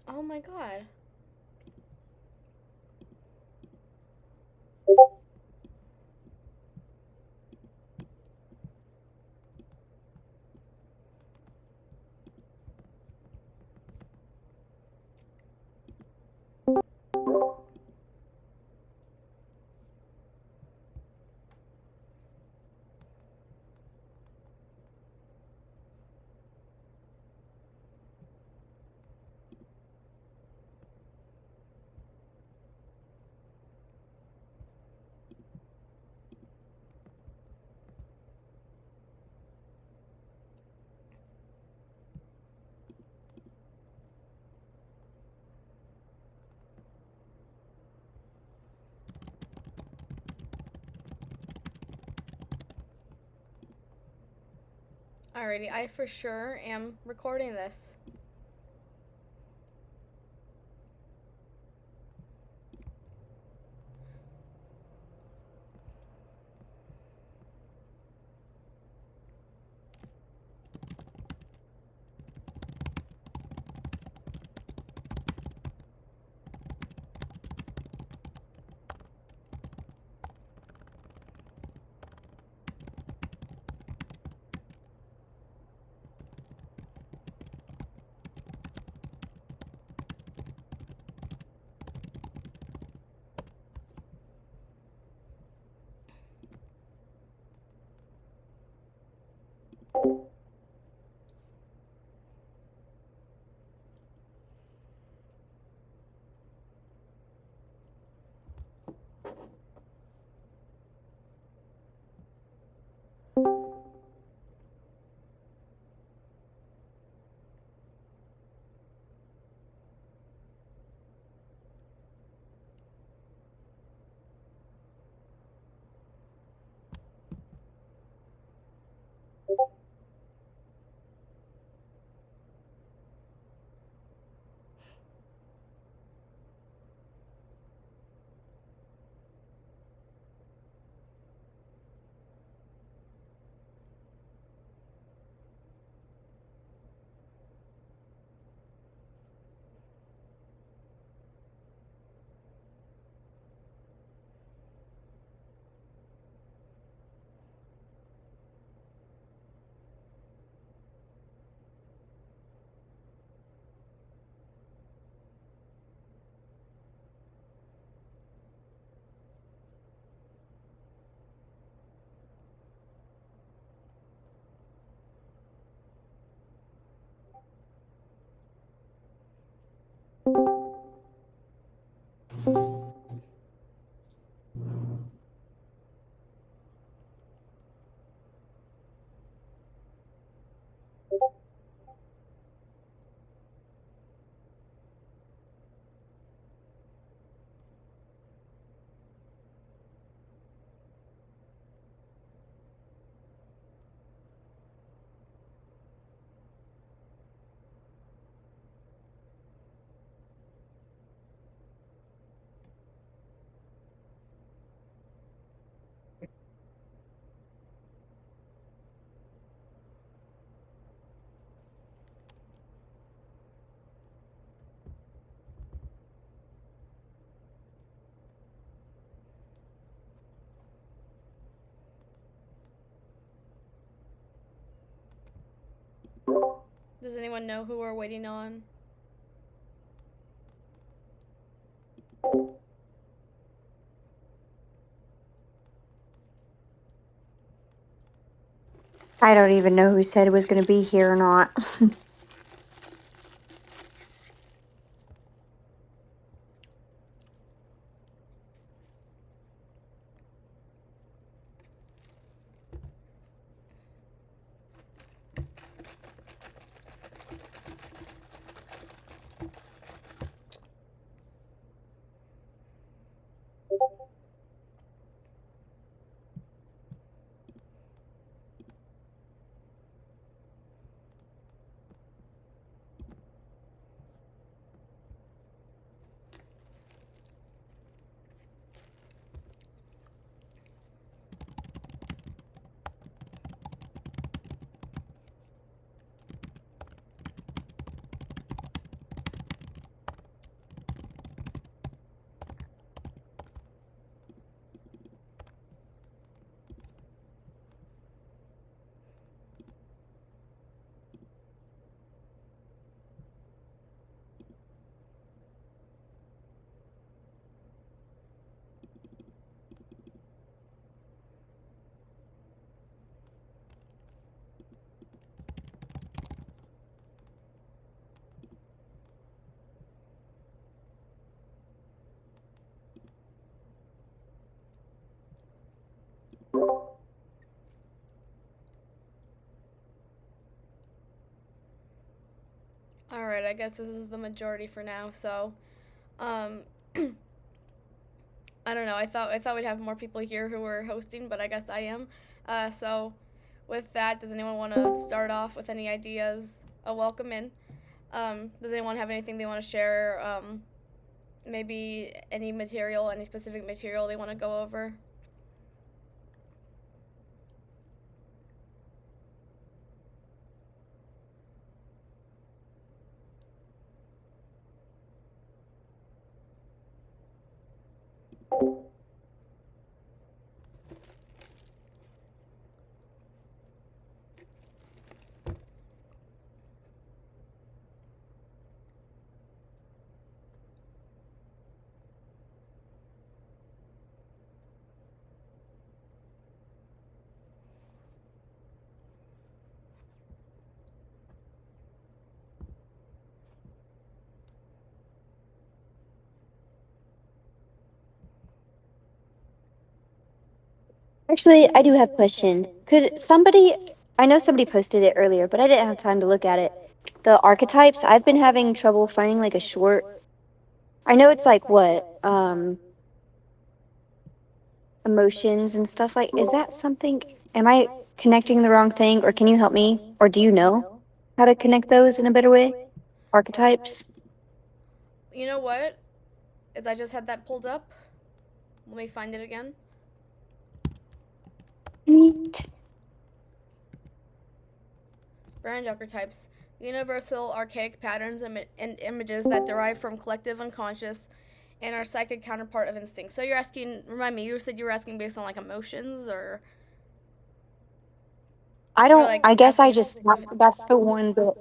Oh my god. Alrighty, I for sure am recording this. Does anyone know who we're waiting on? I don't even know who said it was going to be here or not. right, I guess this is the majority for now. So, um, I don't know. I thought we'd have more people here who were hosting, but I guess I am. So, with that, does anyone want to start off with any ideas? Welcome in. Does anyone have anything they want to share? Maybe any material, any specific material they want to go over? Actually, I do have a question. Could somebody, I know somebody posted it earlier, but I didn't have time to look at it. The archetypes, I've been having trouble finding like a short. I know it's like what, emotions and stuff like, is that something, am I connecting the wrong thing or can you help me? Or do you know how to connect those in a better way? Archetypes? You know what? Is I just had that pulled up. Let me find it again. Neat. Brand archetypes. Universal archaic patterns and images that derive from collective unconscious and our psychic counterpart of instinct. So you're asking, remind me, you said you were asking based on like emotions or I don't, like I guess I asking. just, Go ahead. that's the one that,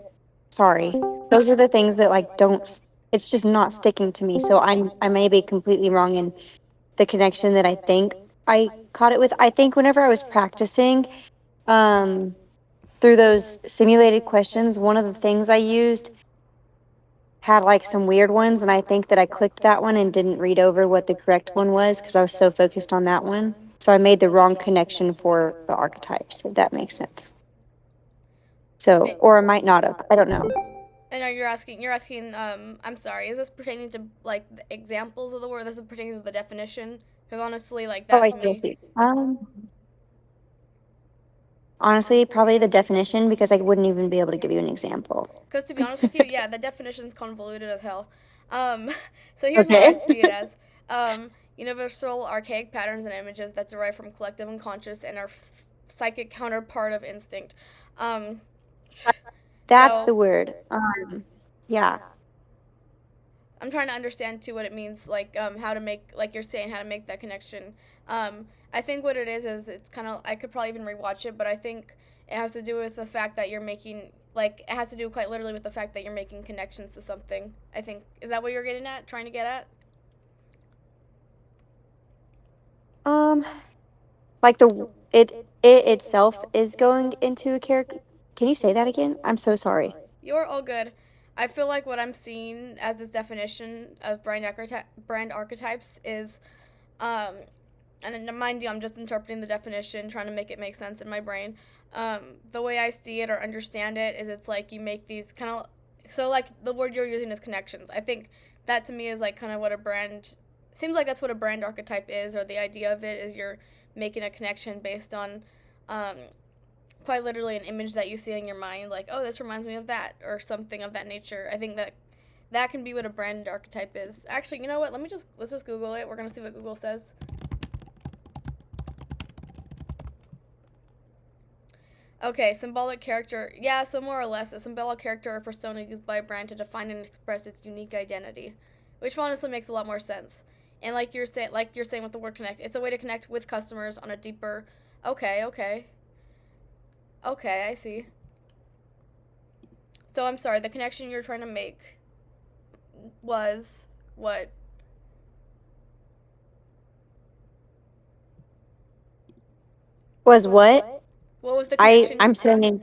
sorry. Those are the things that like don't, it's just not sticking to me. So I may be completely wrong in the connection that I think I caught it with. I think whenever I was practicing, um, through those simulated questions, one of the things I used had like some weird ones, and I think that I clicked that one and didn't read over what the correct one was because I was so focused on that one. So I made the wrong connection for the archetypes, if that makes sense. So, And, or I might not have. I don't know. and are you asking? You're asking. I'm sorry. Is this pertaining to like the examples of the word? This is pertaining to the definition. Because honestly, like Oh, that I to see. I me. see. Honestly, probably the definition because I wouldn't even be able to give you an example. Because to be honest with you, yeah, the definition's convoluted as hell. Um, so here's what I Okay. see it as: universal archaic patterns and images that derive from collective unconscious and our psychic counterpart of instinct. Um, That's so the word. Yeah. I'm trying to understand too what it means, like how to make, like you're saying, how to make that connection. I think what it is it's kind of, I could probably even rewatch it, but I think it has to do with the fact that you're making, like it has to do quite literally with the fact that you're making connections to something. I think, is that what you're getting at, trying to get at? Um, like it itself is going into a character. Can you say that again? I'm so sorry. You're all good. I feel like what I'm seeing as this definition of brand archetypes is, um, and mind you, I'm just interpreting the definition, trying to make it make sense in my brain. The way I see it or understand it is it's like you make these kind of, so like the word you're using is connections. I think that to me is like kind of what a brand, seems like that's what a brand archetype is, or the idea of it is you're making a connection based on um, quite literally an image that you see in your mind, like, oh, this reminds me of that, or something of that nature. I think that that can be what a brand archetype is. Actually, you know what? Let's just Google it. We're gonna see what Google says. Okay, symbolic character. Yeah, so more or less, a symbolic character or persona used by a brand to define and express its unique identity, which honestly makes a lot more sense. And like you're saying with the word connect, it's a way to connect with customers on a deeper. Okay, okay, okay. I see. So I'm sorry. The connection you're trying to make was what? Was what? What was the connection? I'm saying,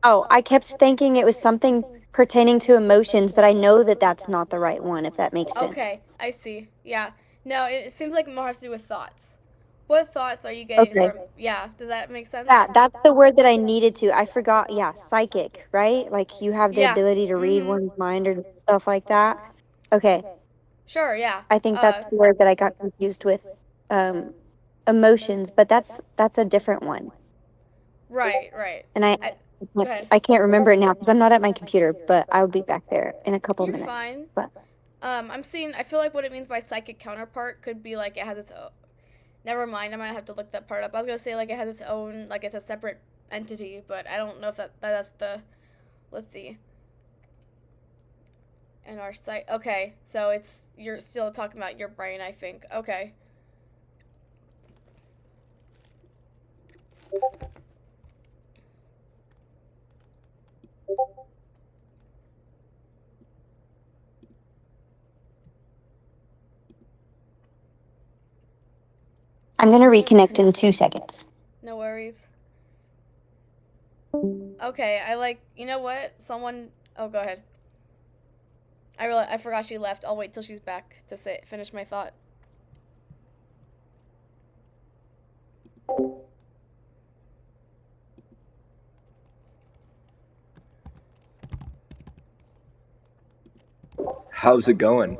oh, I kept thinking it was something pertaining to emotions, but I know that that's not the right one, if that makes sense. Okay, I see. Yeah. No, it seems like it more has to do with thoughts. What thoughts are you getting Okay. from? Yeah, does that make Yeah, sense? that's the word that I needed to. I forgot. Yeah, psychic, right? Like you have the Yeah. ability to read Mhm. one's mind or stuff like that. Okay. Sure. Yeah. I think that's the word that I got confused with. Um, emotions, but that's a different one. Right. Right. And I I. Go yes, ahead. I can't remember it now because I'm not at my computer, but I'll be back there in a couple You're minutes. fine. But I'm seeing. I feel like what it means by psychic counterpart could be like it has its own. Never mind. I might have to look that part up. I was gonna say like it has its own, like it's a separate entity, but I don't know if that's the. Let's see. In our site. Okay, so it's you're still talking about your brain. I think. Okay. I'm going to reconnect in 2 seconds. No worries. Okay, I like. You know what? Someone. Oh, go ahead. I forgot she left. I'll wait till she's back to finish my thought. How's it going?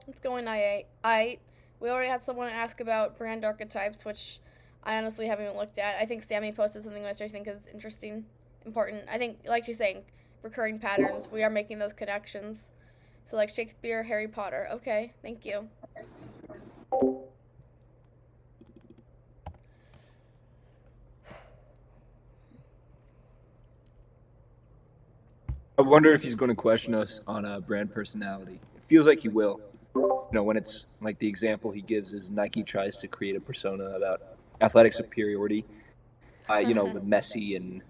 It's going I we already had someone ask about brand archetypes, which I honestly haven't even looked at. I think Sammy posted something which I think is interesting, important. I think, like she's saying, recurring patterns. We are making those connections. So like Shakespeare, Harry Potter. Okay, thank you. I wonder if he's going to question us on a brand personality. It feels like he will. When it's like the example he gives is Nike tries to create a persona about athletic superiority, with Messi and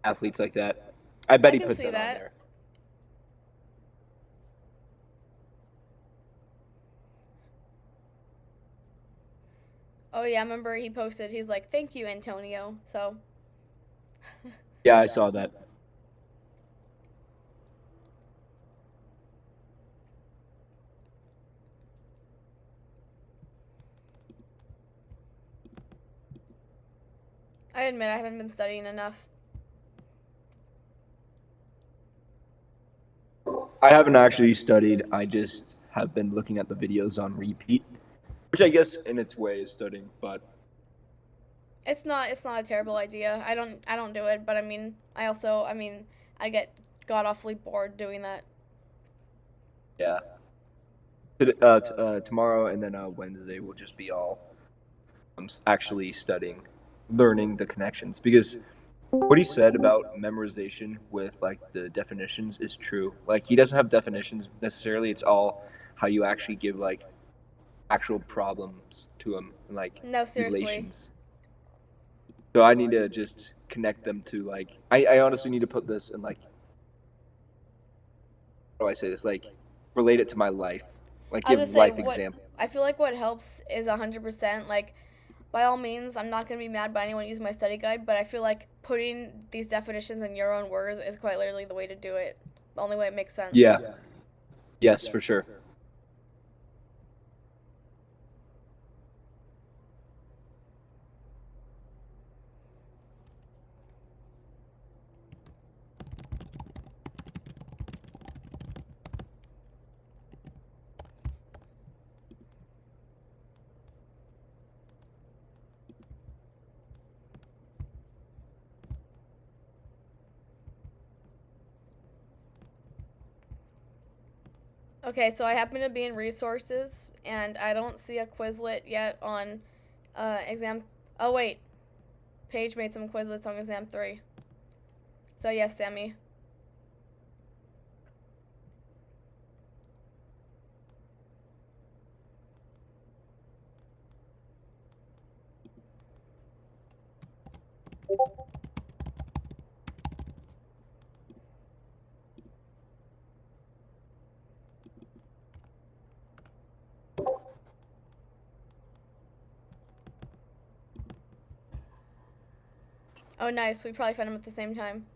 athletes like that. I bet I he can puts see that on that. there. Oh yeah, I remember he posted. He's like, "Thank you, Antonio." So Yeah, I saw that. I admit I haven't been studying enough. I haven't actually studied. I just have been looking at the videos on repeat, which I guess in its way is studying, but It's not a terrible idea. I don't do it, but I mean I get god awfully bored doing that. yeah. Tomorrow and then Wednesday will just be all actually studying, learning the connections because what he said about memorization with like the definitions is true. Like he doesn't have definitions necessarily. It's all how you actually give like actual problems to him and like No, seriously. relations. So I need to just connect them to like I honestly need to put this in like how do I say this like relate it to my life, like I was give gonna say life what example. I feel like what helps is 100%. Like by all means, I'm not gonna be mad by anyone using my study guide, but I feel like putting these definitions in your own words is quite literally the way to do it. The only way it makes sense. Yeah. Yes, for sure. Okay, so I happen to be in resources, and I don't see a Quizlet yet on exam. Oh wait, Paige made some Quizlets on exam 3. So yes, Sammy. Oh nice, we probably found them at the same time.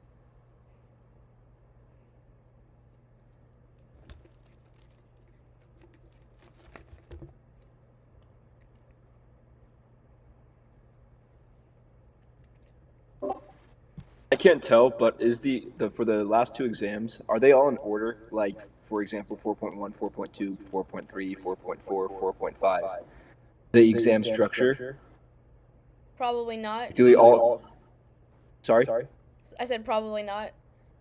can't tell, but is the for the last two exams, are they all in order? Like, for example, 4.1, 4.2, 4.3, 4.4, 4.5. The exam structure? Probably not. Do they all? Sorry. I said probably not.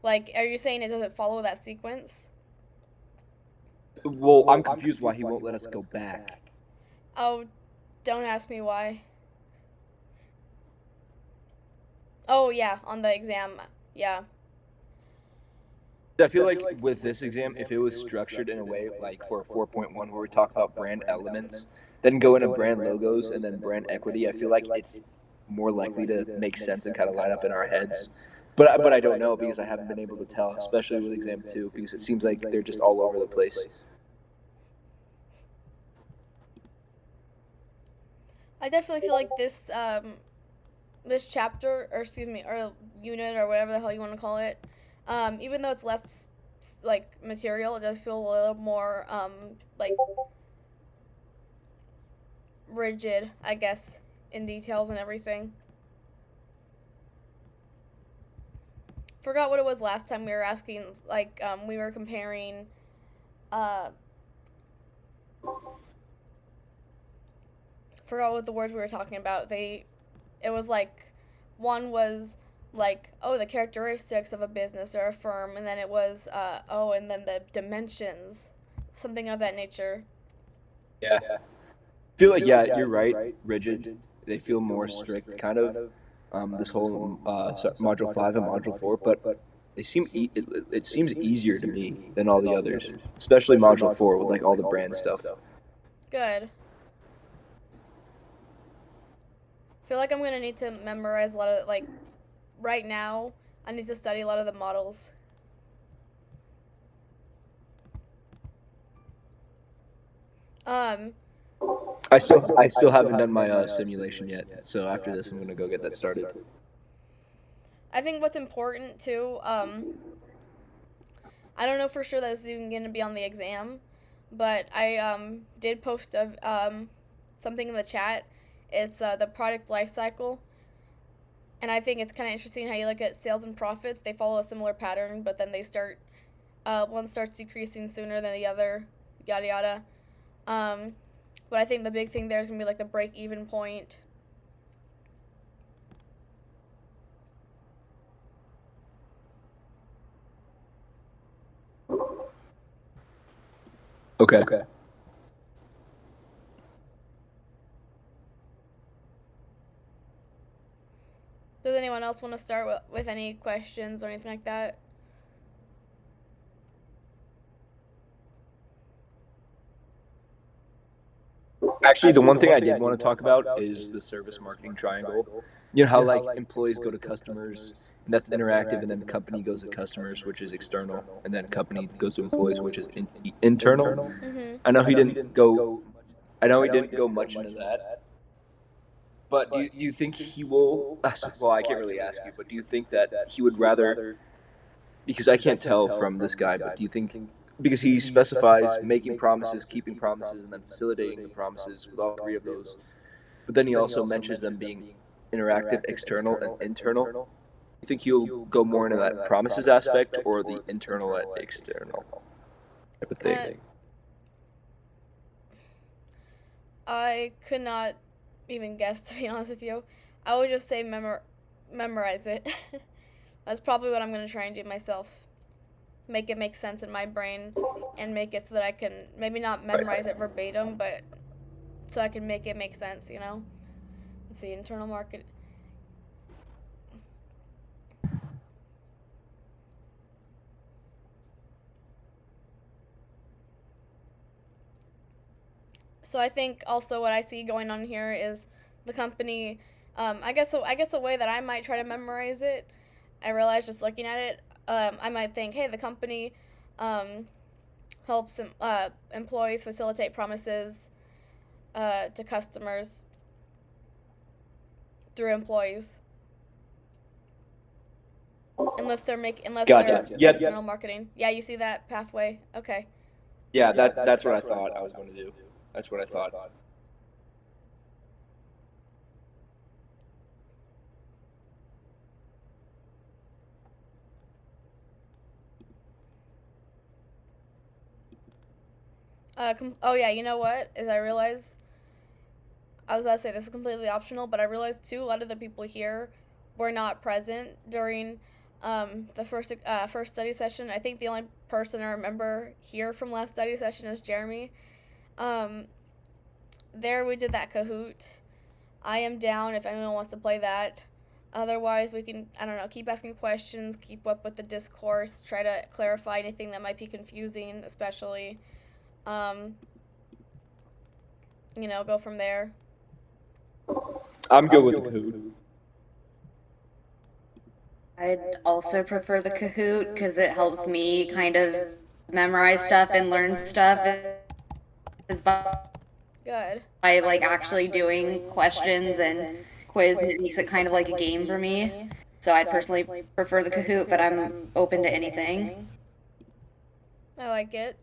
Like, are you saying it doesn't follow that sequence? Well, I'm confused why he won't let us go back. Oh, don't ask me why. Oh, yeah, on the exam. Yeah. I feel like with this exam, if it was structured in a way like for 4.1 where we talk about brand elements, then go into brand logos and then brand equity, I feel like it's more likely to make sense and kind of line up in our heads. But I don't know because I haven't been able to tell, especially with exam 2, because it seems like they're just all over the place. I definitely feel like this chapter, or excuse me, or unit, or whatever the hell you want to call it, even though it's less like material, it does feel a little more like rigid, I guess, in details and everything. Forgot what it was last time we were asking, like, we were comparing, forgot what the words we were talking about. It was like, one was like, oh, the characteristics of a business or a firm, and then it was, and then the dimensions, something of that nature. Yeah. I feel like, yeah, you're right, rigid. They feel more strict, kind of. This whole module 5 and module 4, but they seem it seems easier to me than all the others, especially module 4 with like all the brand stuff. Good. I feel like I'm gonna need to memorize a lot of, like, right now I need to study a lot of the models. I still haven't done my simulation yet, so after this I'm gonna go get that started. I think what's important too, I don't know for sure that this is even going to be on the exam, but I did post something in the chat. It's the product life cycle, and I think it's kind of interesting how you look at sales and profits. They follow a similar pattern, but then one starts decreasing sooner than the other, yada yada. But I think the big thing there is going to be like the break-even point. Okay. Does anyone else want to start with any questions or anything like that? Actually, the one thing I did want to talk about is the service marketing triangle. You know how like employees go to customers, and that's interactive, and then company goes to customers, which is external, and then company goes to employees, which is internal. Mm-hmm. I know he didn't go. I know he didn't go much into that. But do you think he will? Well, I can't really ask you, but do you think that he would rather? Because I can't tell from this guy, but do you think because he specifies making promises, keeping promises, and then facilitating the promises with all three of those, but then he also mentions them being interactive, external, and internal. Do you think he'll go more into that promises aspect or the internal and external type of thing? I could not even guess, to be honest with you. I would just say memorize it. That's probably what I'm going to try and do myself. Make it make sense in my brain and make it so that I can maybe not memorize it verbatim, but so I can make it make sense, you know? Let's see, internal market. So I think also what I see going on here is the company. I guess the way that I might try to memorize it, I realize just looking at it, I might think, hey, the company helps employees facilitate promises to customers through employees. Unless they're Gotcha. Yep. external marketing. Yeah, you see that pathway. Okay. Yeah, that's what I thought I was going to do. That's what I thought. Oh yeah, you know what? Is I realize I was about to say this is completely optional, but I realized too a lot of the people here were not present during the first study session. I think the only person I remember here from last study session is Jeremy. Um, there we did that Kahoot. I am down if anyone wants to play that. Otherwise, we can, I don't know, keep asking questions, keep up with the discourse, try to clarify anything that might be confusing, especially. Um, go from there. I'm good with the Kahoot. I'd also prefer the Kahoot because it helps me kind of memorize stuff and learn stuff is Good. by like actually doing questions and quiz, and it makes it kind of like a game for me. So I personally prefer the Kahoot, but I'm open to anything. I like it.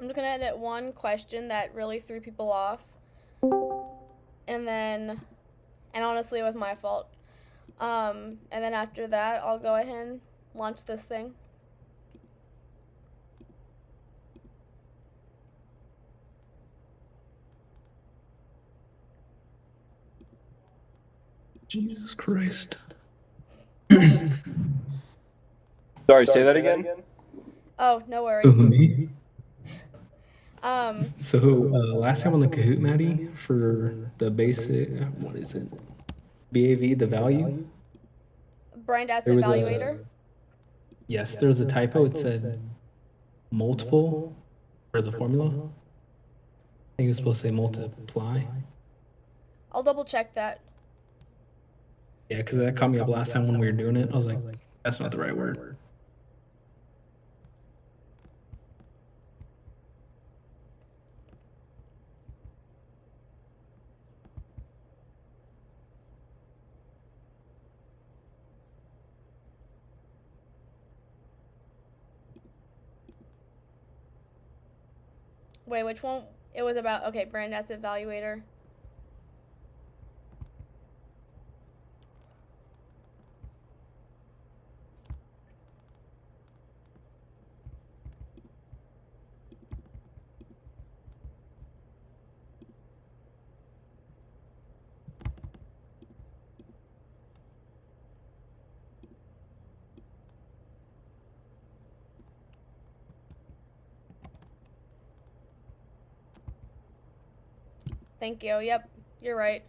I'm just gonna edit one question that really threw people off, and honestly, it was my fault. And then after that, I'll go ahead and launch this thing. Jesus Christ. Sorry, say that again? Oh, no worries. Me? Um, So, last time on the Kahoot, Maddie, for the basic, what is it? BAV, the value? Brand as There was evaluator. Yes, there was a typo. It said multiple for the formula. I think it was supposed to say multiply. I'll double check that. Yeah, because that caught me up last time when we were doing it. I was like, that's not the right word. Wait, which one? It was about, okay, brand as evaluator. Thank you. Yep, you're right.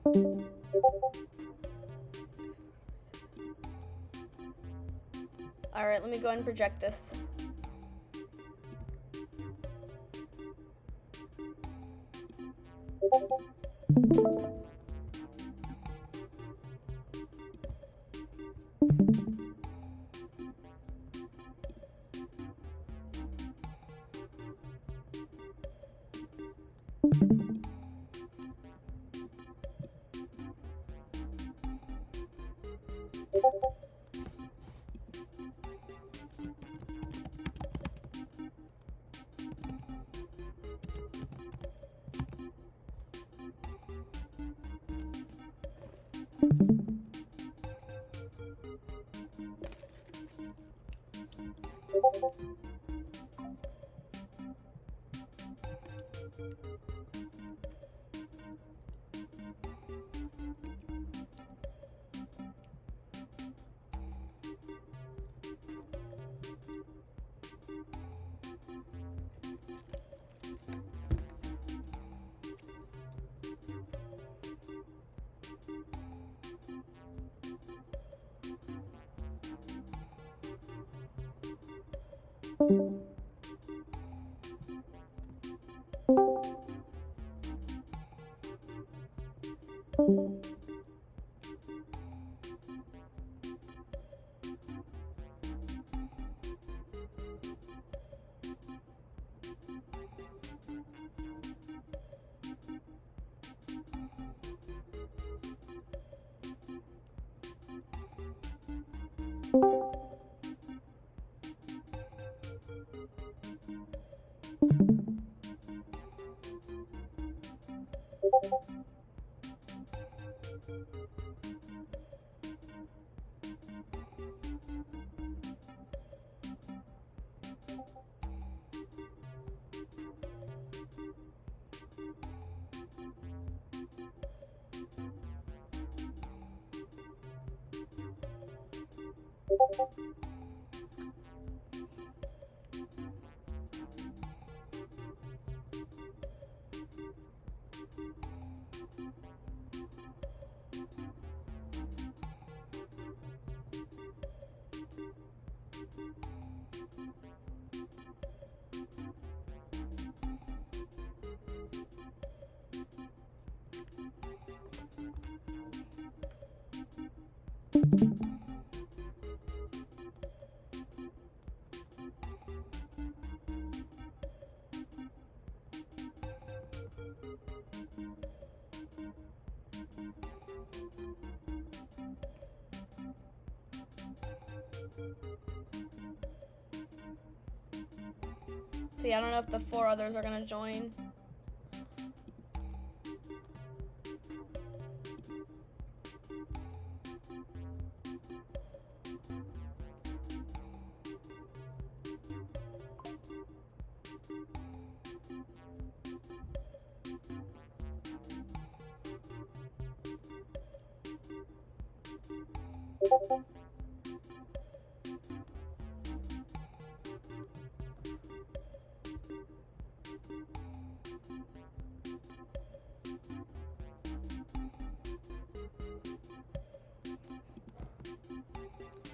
All right, let me go ahead and project this. See, I don't know if the 4 others are gonna join.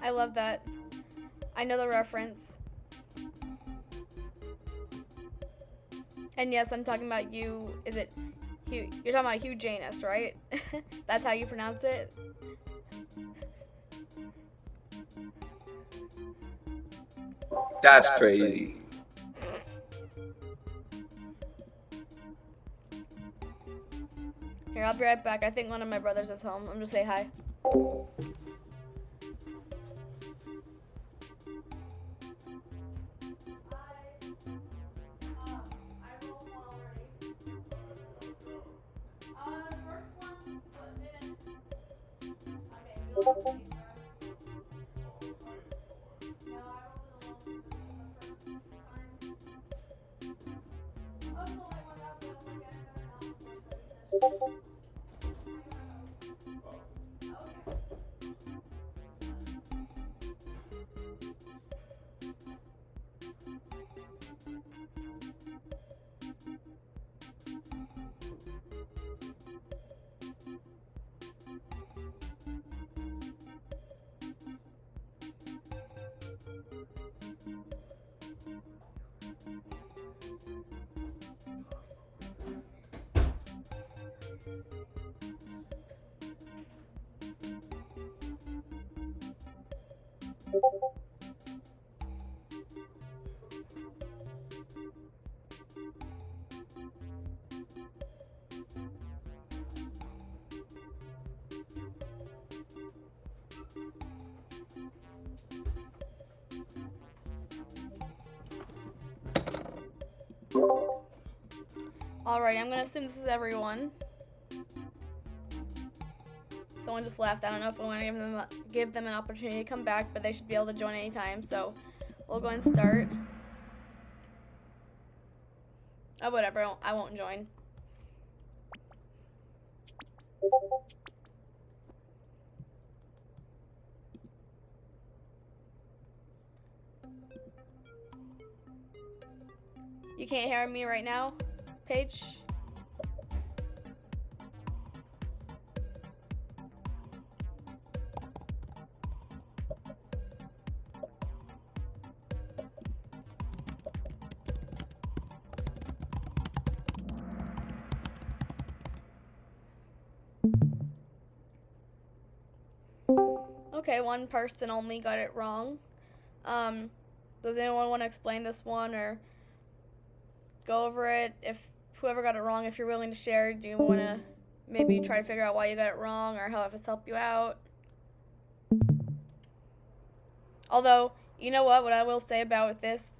I love that. I know the reference. And yes, I'm talking about you. Is it Hugh? You're talking about Hugh Janus, right? That's how you pronounce it? That's crazy. Here, I'll be right back. I think one of my brothers is home. I'm just say hi. Alright, I'm gonna assume this is everyone. Someone just left. I don't know if we want to give them an opportunity to come back, but they should be able to join anytime. So we'll go and start. Oh, whatever. I won't join. You can't hear me right now, Paige? Okay, one person only got it wrong. Does anyone want to explain this one or go over it? If whoever got it wrong, if you're willing to share, do you want to maybe try to figure out why you got it wrong or how it's helped you out? Although, you know what I will say about this,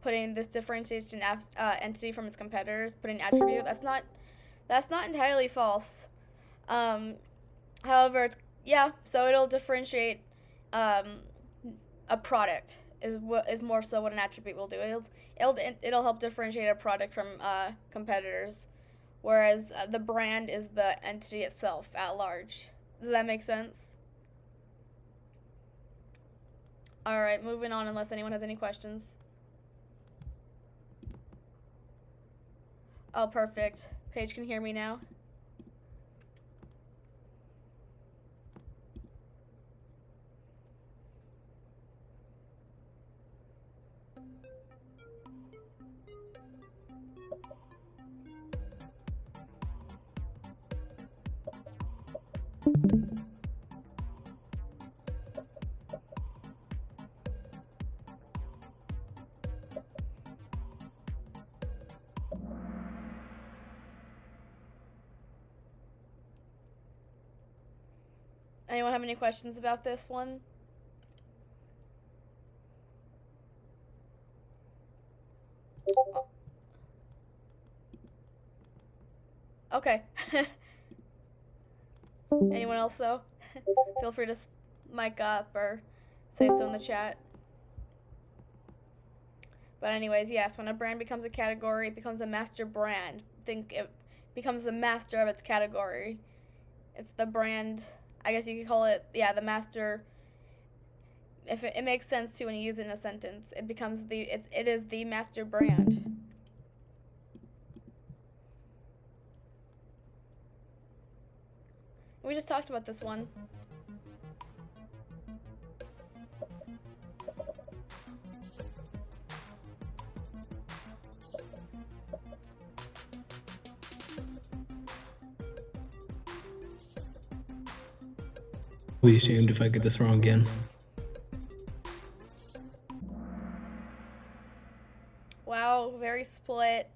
putting this differentiation entity from its competitors, putting attribute, that's not entirely false. However, so it'll differentiate a product is more so what an attribute will do. It'll help differentiate a product from competitors, whereas the brand is the entity itself at large. Does that make sense? All right, moving on. Unless anyone has any questions. Oh, perfect. Paige can hear me now. Anyone have any questions about this one? Okay. Anyone else, though? Feel free to mic up or say so in the chat. But anyways, yes, when a brand becomes a category, it becomes a master brand. Think it becomes the master of its category. It's the brand, I guess you could call it, the master. If it makes sense to when you use it in a sentence, it becomes it is the master brand. We just talked about this one. I'll be ashamed if I get this wrong again. Wow, very split.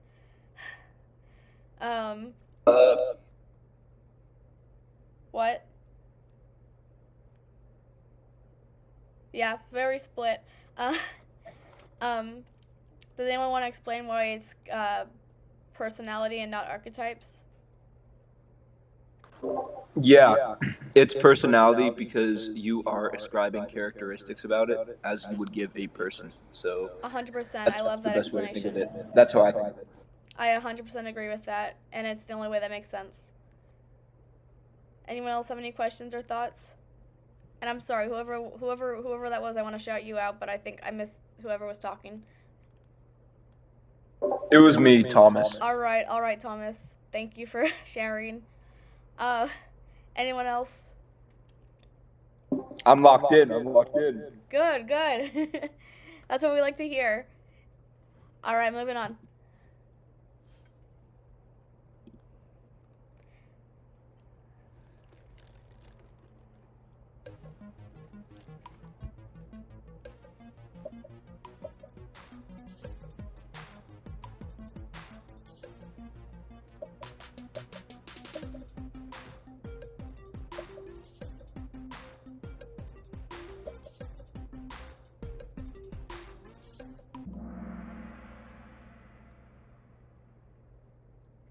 What? Yeah, very split. Does anyone want to explain why it's personality and not archetypes? Yeah, it's personality because you are ascribing characteristics about it as you would give a person. So 100%. that's I love the that best way to think of explanation. it. That's how I think of it. I 100% agree with that, and it's the only way that makes sense. Anyone else have any questions or thoughts? And I'm sorry, whoever that was, I want to shout you out, but I think I missed whoever was talking. It was me, Thomas. All right, Thomas. Thank you for sharing. Anyone else? I'm locked in. Good. That's what we like to hear. All right, moving on.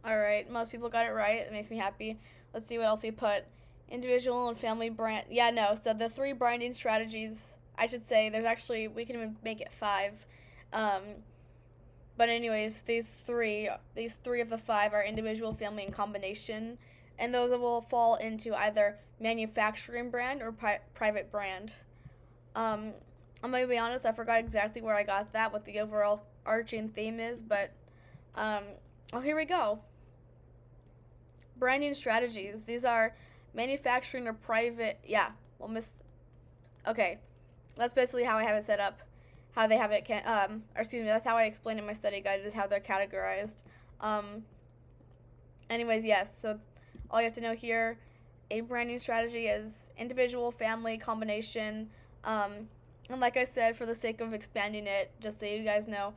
All right, most people got it right. It makes me happy. Let's see what else he put. Individual and family brand. Yeah, no. So the 3 branding strategies, I should say, there's actually, we can even make it 5. But anyways, these three of the 5 are individual, family, and combination, and those will fall into either manufacturing brand or private brand. I'm gonna be honest, I forgot exactly where I got that, what the overall arching theme is, but here we go. Branding strategies. These are manufacturing or private. Yeah, well, Okay, that's basically how I have it set up. How they have it. That's how I explain in my study guide. Is how they're categorized. Anyways, yes. So all you have to know here, a branding strategy is individual, family, combination. And like I said, for the sake of expanding it, just so you guys know,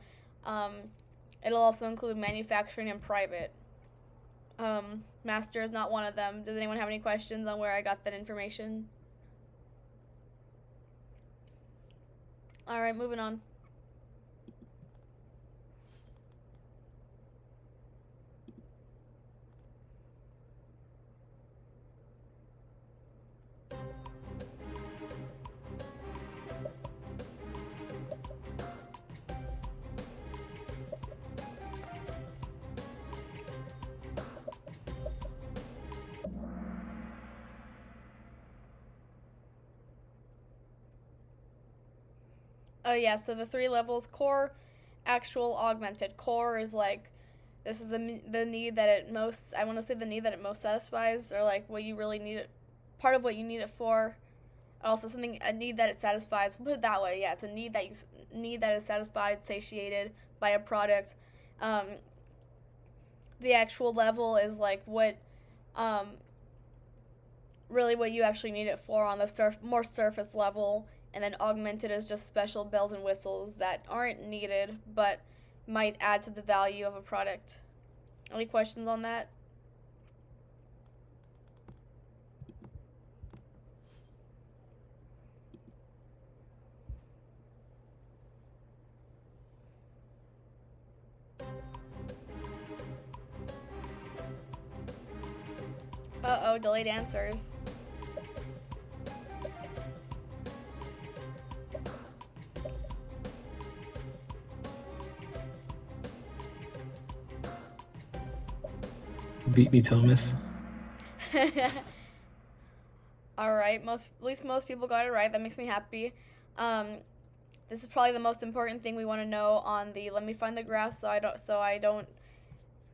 it'll also include manufacturing and private. Master is not one of them. Does anyone have any questions on where I got that information? All right, moving on. Oh yeah, so the 3 levels: core, actual, augmented. Core is like, this is the need that it most, I want to say the need that it most satisfies, or like what you really need it, part of what you need it for. Also a need that it satisfies. Put it that way, yeah, it's a need that is satisfied, satiated by a product. The actual level is like what, really what you actually need it for on the more surface level, and then augmented is just special bells and whistles that aren't needed but might add to the value of a product. Any questions on that? Uh-oh, delayed answers. Beat me, Thomas. All right, at least most people got it right. That makes me happy. This is probably the most important thing we want to know on the. Let me find the graph so I don't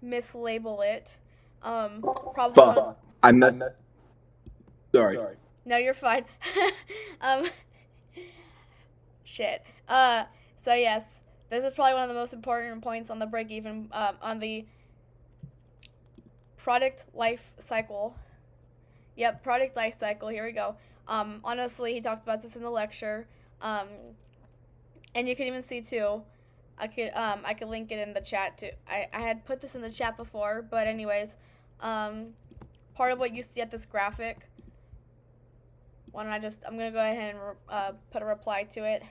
mislabel it. Probably. Fuck. I messed. Sorry. No, you're fine. um, shit. So yes, this is probably one of the most important points on the break even. On the product life cycle. Yep, product life cycle. Here we go. Honestly, he talks about this in the lecture. And you can even see too. I could link it in the chat too. I had put this in the chat before, but anyways, part of what you see at this graphic. Why don't I'm gonna go ahead and put a reply to it.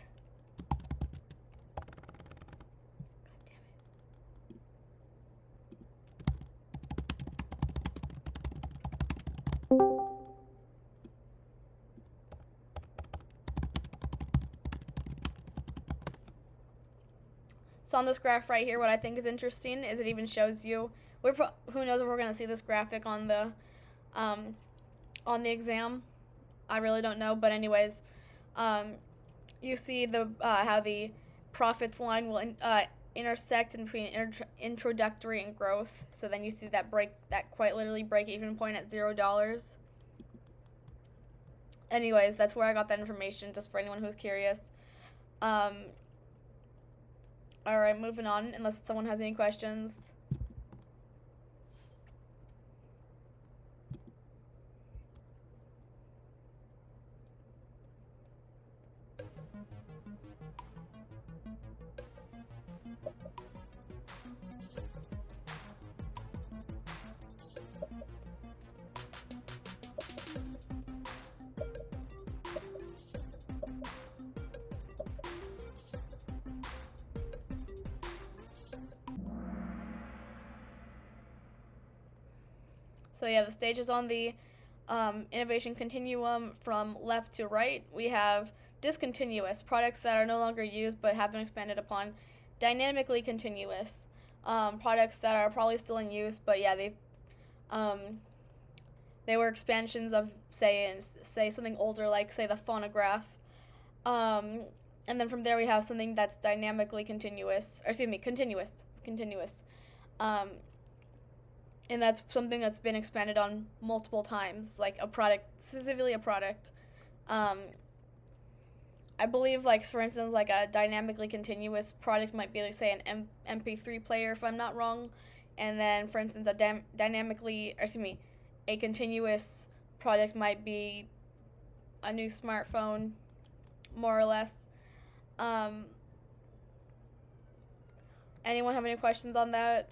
So on this graph right here, what I think is interesting is it even shows you. Who knows if we're gonna see this graphic on the exam? I really don't know, but anyways, you see the how the profits line will intersect between introductory and growth. So then you see that quite literally break even point at $0. Anyways, that's where I got that information, just for anyone who's curious. All right, moving on, unless someone has any questions. So yeah, the stage is on the innovation continuum from left to right. We have discontinuous, products that are no longer used but have been expanded upon. Dynamically continuous, products that are probably still in use, but yeah, um, they were expansions of say something older, like say the phonograph. And then from there we have something that's dynamically continuous, or excuse me, continuous. It's continuous. And that's something that's been expanded on multiple times, like a product, specifically a product. I believe, like, for instance, like a dynamically continuous product might be, like, say, an MP3 player, if I'm not wrong. And then, for instance, a continuous product might be a new smartphone, more or less. Anyone have any questions on that?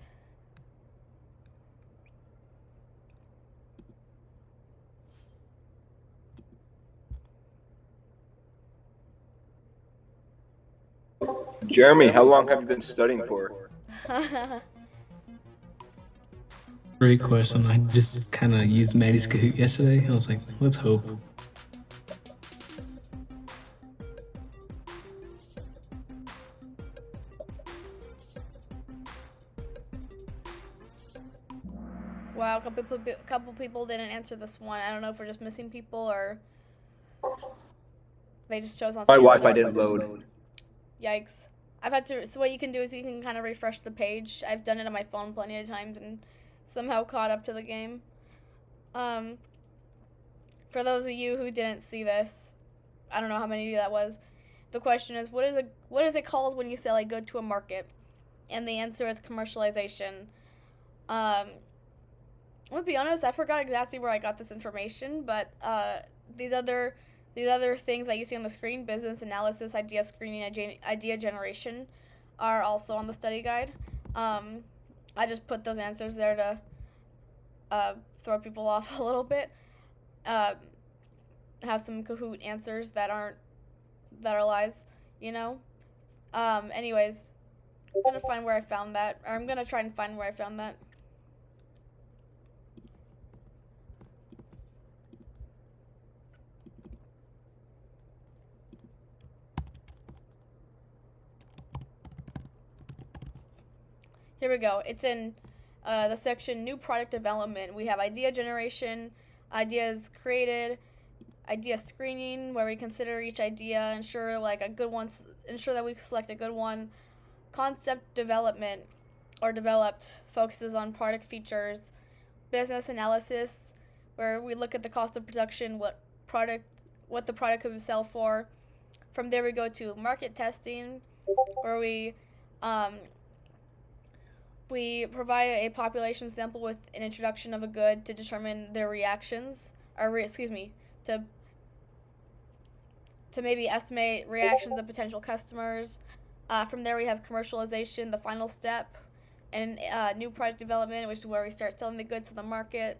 Jeremy, how long have you been studying for? Great question. I just kind of used Maddie's Kahoot yesterday. I was like, let's hope. Wow, a couple people didn't answer this one. I don't know if we're just missing people or they just chose not to My answer. Wi-Fi didn't load. Yikes. So what you can do is you can kind of refresh the page. I've done it on my phone plenty of times and somehow caught up to the game. For those of you who didn't see this, I don't know how many of you that was. The question is, what is it called when you sell a good to a market? And the answer is commercialization. I'm gonna be honest, I forgot exactly where I got this information, but these other things that you see on the screen, business analysis, idea screening, idea generation, are also on the study guide. I just put those answers there to throw people off a little bit. Have some Kahoot answers that are lies, you know. Anyways, I'm gonna find where I found that, or I'm gonna try and find where I found that. Here we go. It's in the section New Product Development. We have idea generation, ideas created, idea screening, where we consider each idea, ensure that we select a good one. Concept development or developed focuses on product features. Business analysis, where we look at the cost of production, what the product could sell for. From there we go to market testing, where we provide a population sample with an introduction of a good to determine their reactions, to maybe estimate reactions of potential customers. From there we have commercialization, the final step, and new product development, which is where we start selling the goods to the market.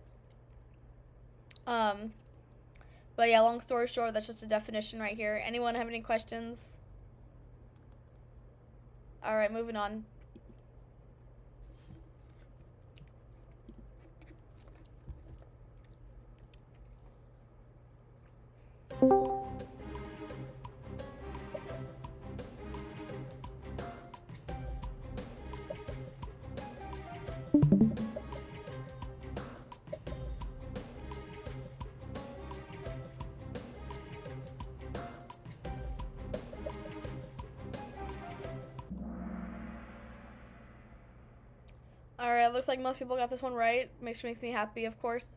But yeah, long story short, that's just the definition right here. Anyone have any questions? All right, moving on. Alright, looks like most people got this one right, which makes me happy, of course.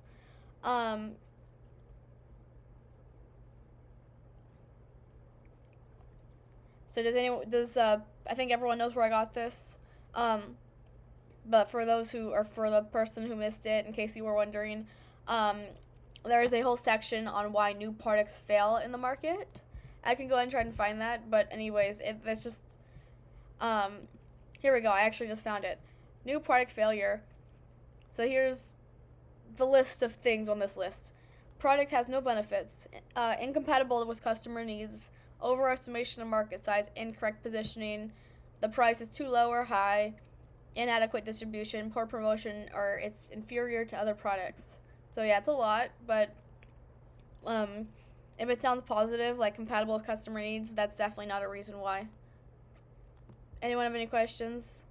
So I think everyone knows where I got this. But for the person who missed it, in case you were wondering, there is a whole section on why new products fail in the market. I can go ahead and try and find that, but anyways, that's just, here we go, I actually just found it. New product failure. So here's the list of things on this list. Product has no benefits, incompatible with customer needs, overestimation of market size, incorrect positioning, the price is too low or high, inadequate distribution, poor promotion, or it's inferior to other products. So yeah, it's a lot, but if it sounds positive, like compatible with customer needs, that's definitely not a reason why. Anyone have any questions?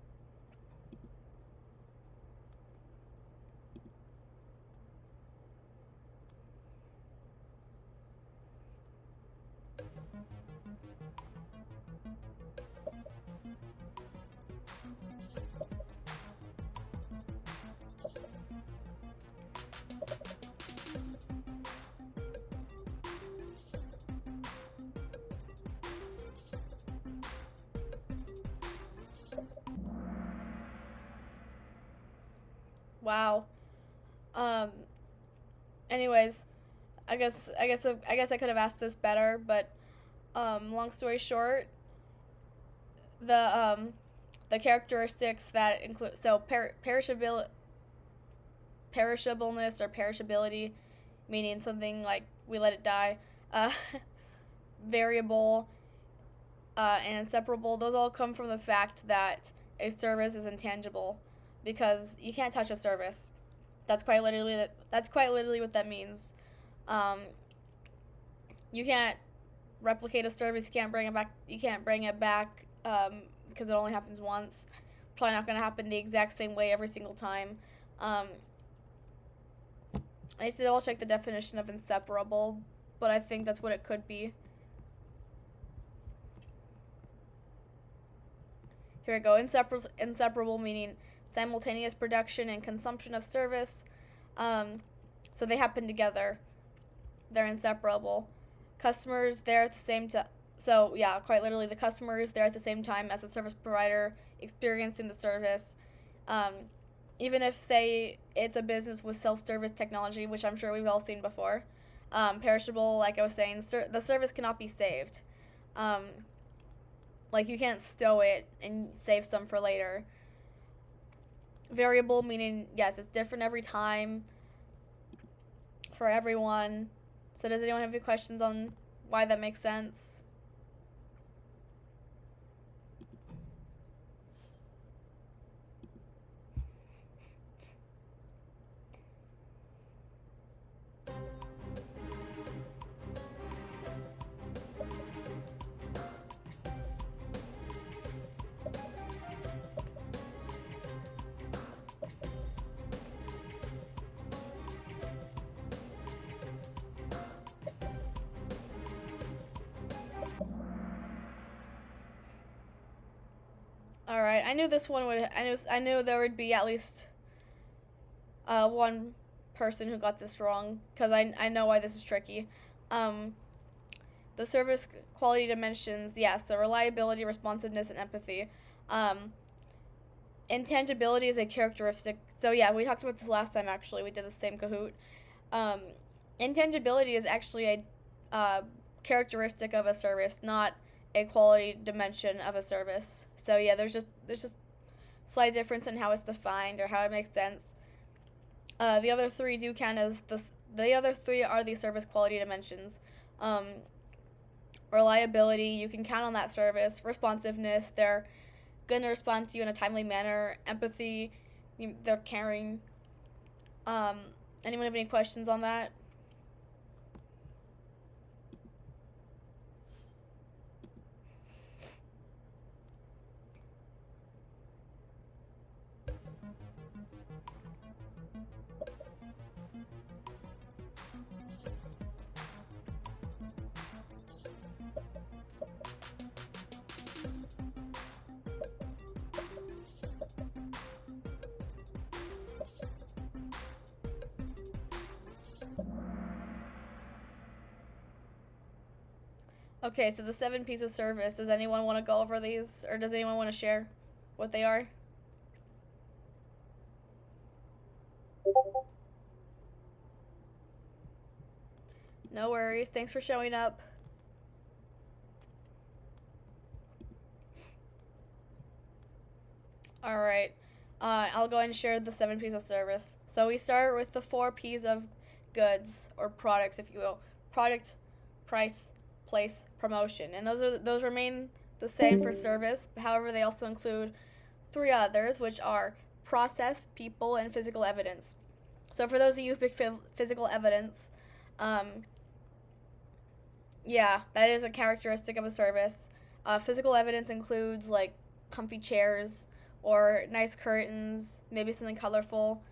Wow. Um. Anyways, I could have asked this better, but long story short, the characteristics that include perishableness or perishability, meaning something like we let it die, uh, variable, and inseparable. Those all come from the fact that a service is intangible, because you can't touch a service. That's quite literally what that means. Um, you can't replicate a service. You can't bring it back. Because it only happens once. Probably not going to happen the exact same way every single time. I need to double check the definition of inseparable, but I think that's what it could be. Here we go. Inseparable meaning simultaneous production and consumption of service. So they happen together. They're inseparable. Customers there at the same time. So yeah, quite literally, the customer is there at the same time as the service provider experiencing the service. Even if, say, it's a business with self-service technology, which I'm sure we've all seen before. Perishable, like I was saying, the service cannot be saved. Like, you can't stow it and save some for later. Variable, meaning, yes, it's different every time for everyone. So does anyone have any questions on why that makes sense? All right, I knew this one would. I knew there would be at least one person who got this wrong, because I know why this is tricky. The service quality dimensions, yes, so reliability, responsiveness, and empathy. Intangibility is a characteristic. So yeah, we talked about this last time. Actually, we did the same Kahoot. Intangibility is actually a characteristic of a service, not a quality dimension of a service. So yeah, there's just slight difference in how it's defined or how it makes sense. The other three do count as the other three are the service quality dimensions. Reliability, you can count on that service. Responsiveness, they're gonna respond to you in a timely manner. Empathy, they're caring. Anyone have any questions on that? Okay, so the 7 P's of service. Does anyone want to go over these, or does anyone want to share what they are? No worries. Thanks for showing up. All right. I'll go ahead and share the 7 P's of service. So we start with the 4 P's of goods, or products, if you will. Product, price, place, promotion. And those remain the same for service. However, they also include three others, which are process, people, and physical evidence. So for those of you who pick physical evidence, yeah, that is a characteristic of a service. Physical evidence includes like comfy chairs or nice curtains, maybe something colorful.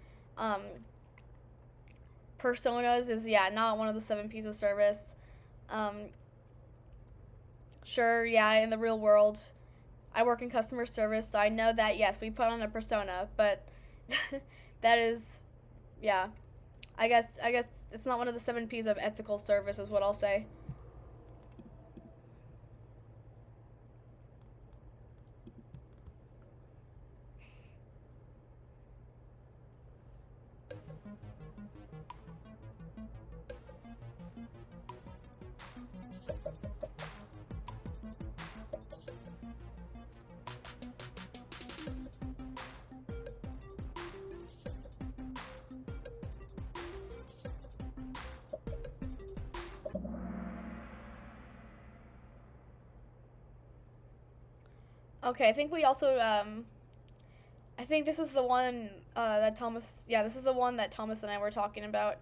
Personas is, yeah, not one of the 7 P's of service. Sure, yeah, in the real world, I work in customer service, so I know that, yes, we put on a persona, but that is, yeah, I guess it's not one of the 7 P's of ethical service is what I'll say. Okay, I think we also, I think this is the one that Thomas, yeah, this is the one that Thomas and I were talking about.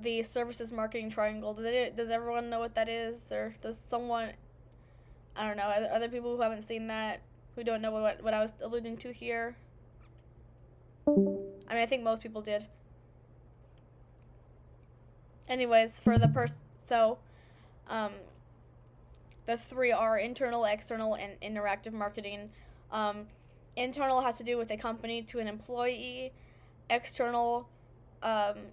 The services marketing triangle. Does everyone know what that is? Or does someone, I don't know, are there people who haven't seen that, who don't know what I was alluding to here? I mean, I think most people did. Anyways, for the the 3 are internal, external, and interactive marketing. Internal has to do with a company to an employee. External, I'm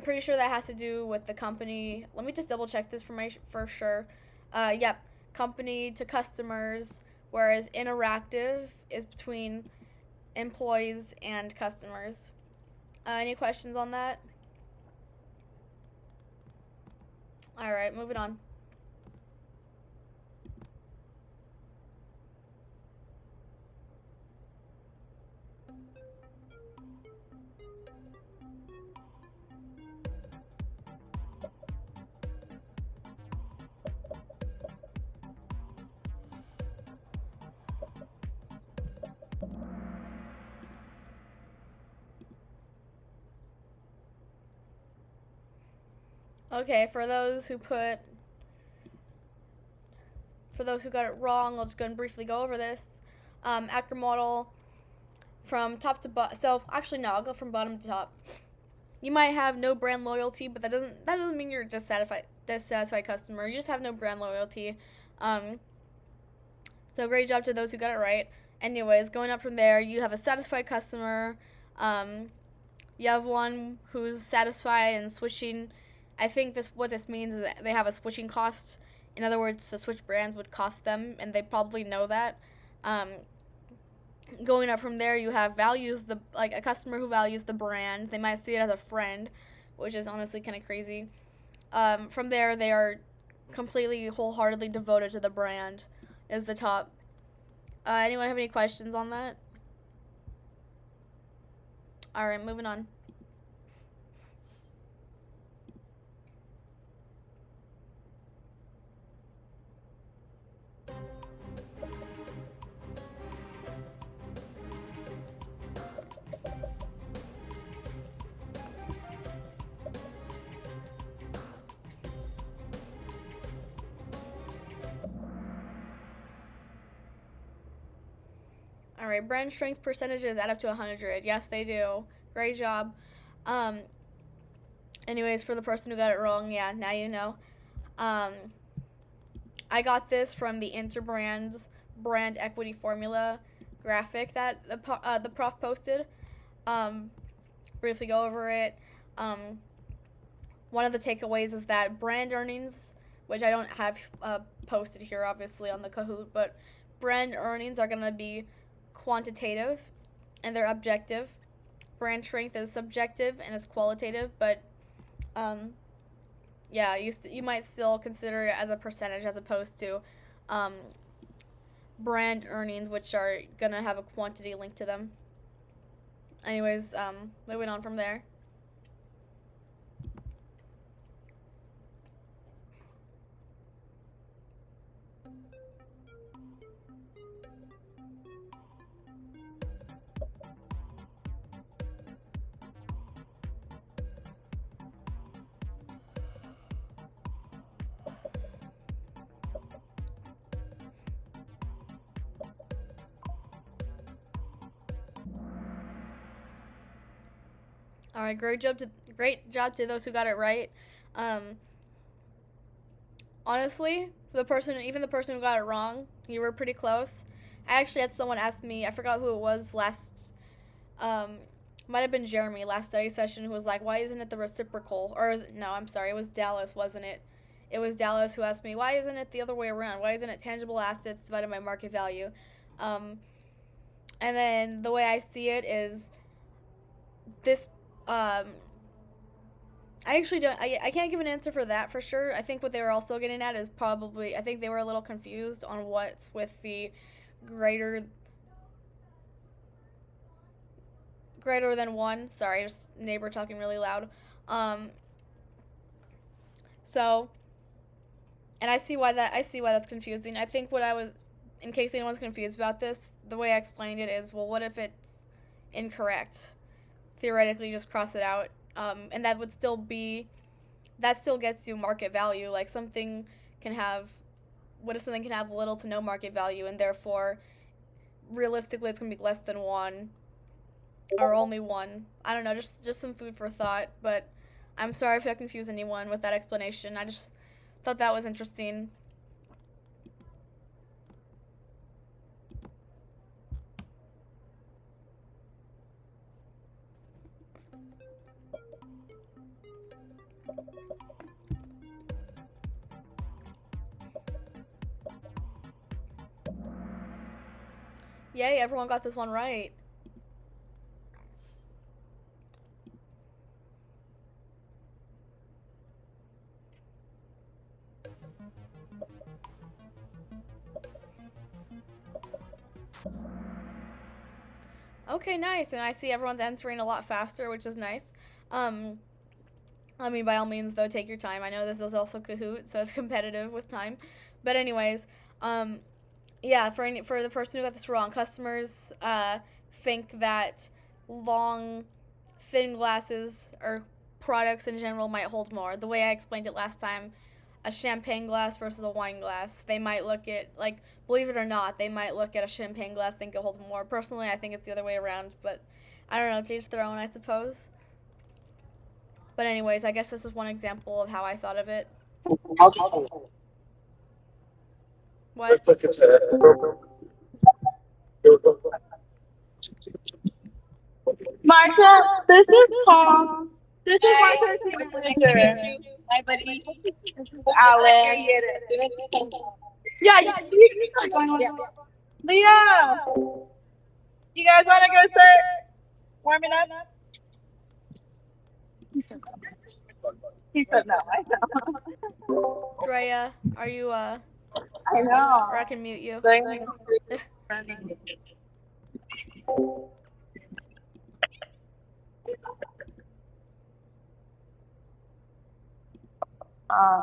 pretty sure that has to do with the company. Let me just double check this for sure. Yep, company to customers, whereas interactive is between employees and customers. Any questions on that? All right, moving on. Okay, for those who got it wrong, I'll just go and briefly go over this. Actor model from top to bottom. So actually, no, I'll go from bottom to top. You might have no brand loyalty, but that doesn't mean you're dissatisfied customer. You just have no brand loyalty. So great job to those who got it right. Anyways, going up from there, you have a satisfied customer. You have one who's satisfied and switching. I think what this means is that they have a switching cost. In other words, to switch brands would cost them, and they probably know that. Going up from there, you have a customer who values the brand. They might see it as a friend, which is honestly kind of crazy. From there, they are completely, wholeheartedly devoted to the brand. Is the top. Anyone have any questions on that? All right, moving on. All right, brand strength percentages add up to 100. Yes, they do. Great job. Anyways, for the person who got it wrong, yeah, now you know. I got this from the Interbrands brand equity formula graphic that the prof posted. Briefly go over it. One of the takeaways is that brand earnings, which I don't have posted here obviously on the Kahoot, but brand earnings are going to be quantitative and they're objective. Brand strength is subjective and is qualitative, but yeah, you might still consider it as a percentage as opposed to brand earnings, which are gonna have a quantity linked to them. Anyways, moving on from there. All right, great job to those who got it right. Um, honestly, even the person who got it wrong, you were pretty close. I actually had someone ask me, I forgot who it was um, might have been Jeremy last study session, who was like, why isn't it the reciprocal? No, I'm sorry, it was Dallas, wasn't it? It was Dallas who asked me, why isn't it the other way around? Why isn't it tangible assets divided by market value? Um, and then the way I see it is this. I actually don't. I can't give an answer for that for sure. I think what they were also getting at is probably. I think they were a little confused on what's with the greater greater than one. Sorry, just neighbor talking really loud. Um, so, and I see why that's confusing. I think in case anyone's confused about this, the way I explained it is, well, what if it's incorrect? Theoretically, just cross it out, and that still gets you market value. Like what if something can have little to no market value, and therefore, realistically, it's gonna be less than one, or only one. I don't know, just some food for thought. But I'm sorry if I confused anyone with that explanation. I just thought that was interesting. Yay, everyone got this one right. Okay, nice. And I see everyone's answering a lot faster, which is nice. Um, I mean, by all means, though, take your time. I know this is also Kahoot, so it's competitive with time. But anyways, um, yeah, for the person who got this wrong, customers think that long, thin glasses or products in general might hold more. The way I explained it last time, a champagne glass versus a wine glass, they might look at, like, believe it or not, they might look at a champagne glass, think it holds more. Personally, I think it's the other way around, but I don't know, to each their own, I suppose. But anyways, I guess this is one example of how I thought of it. What? Marsha, this is Tom. This is my manager. My buddy. Alan. Yeah, you start going on. Leah, you guys want to go start warming up? He said no. I know. Drea, are you, I know. or I can mute you.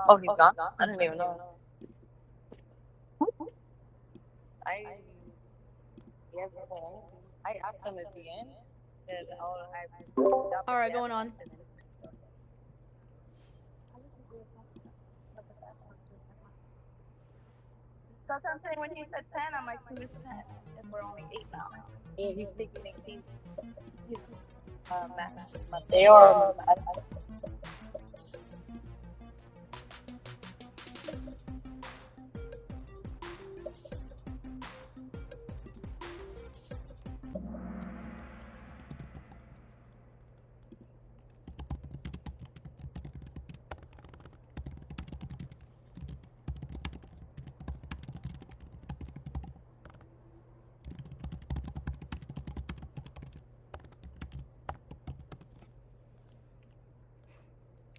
Oh, he's gone? I don't even know. I asked him at the end. Said, Alright, going on. That's what I'm saying. When he said 10, I'm like, who's 10? If we're only 8 now. Yeah, he's taking 18. They are.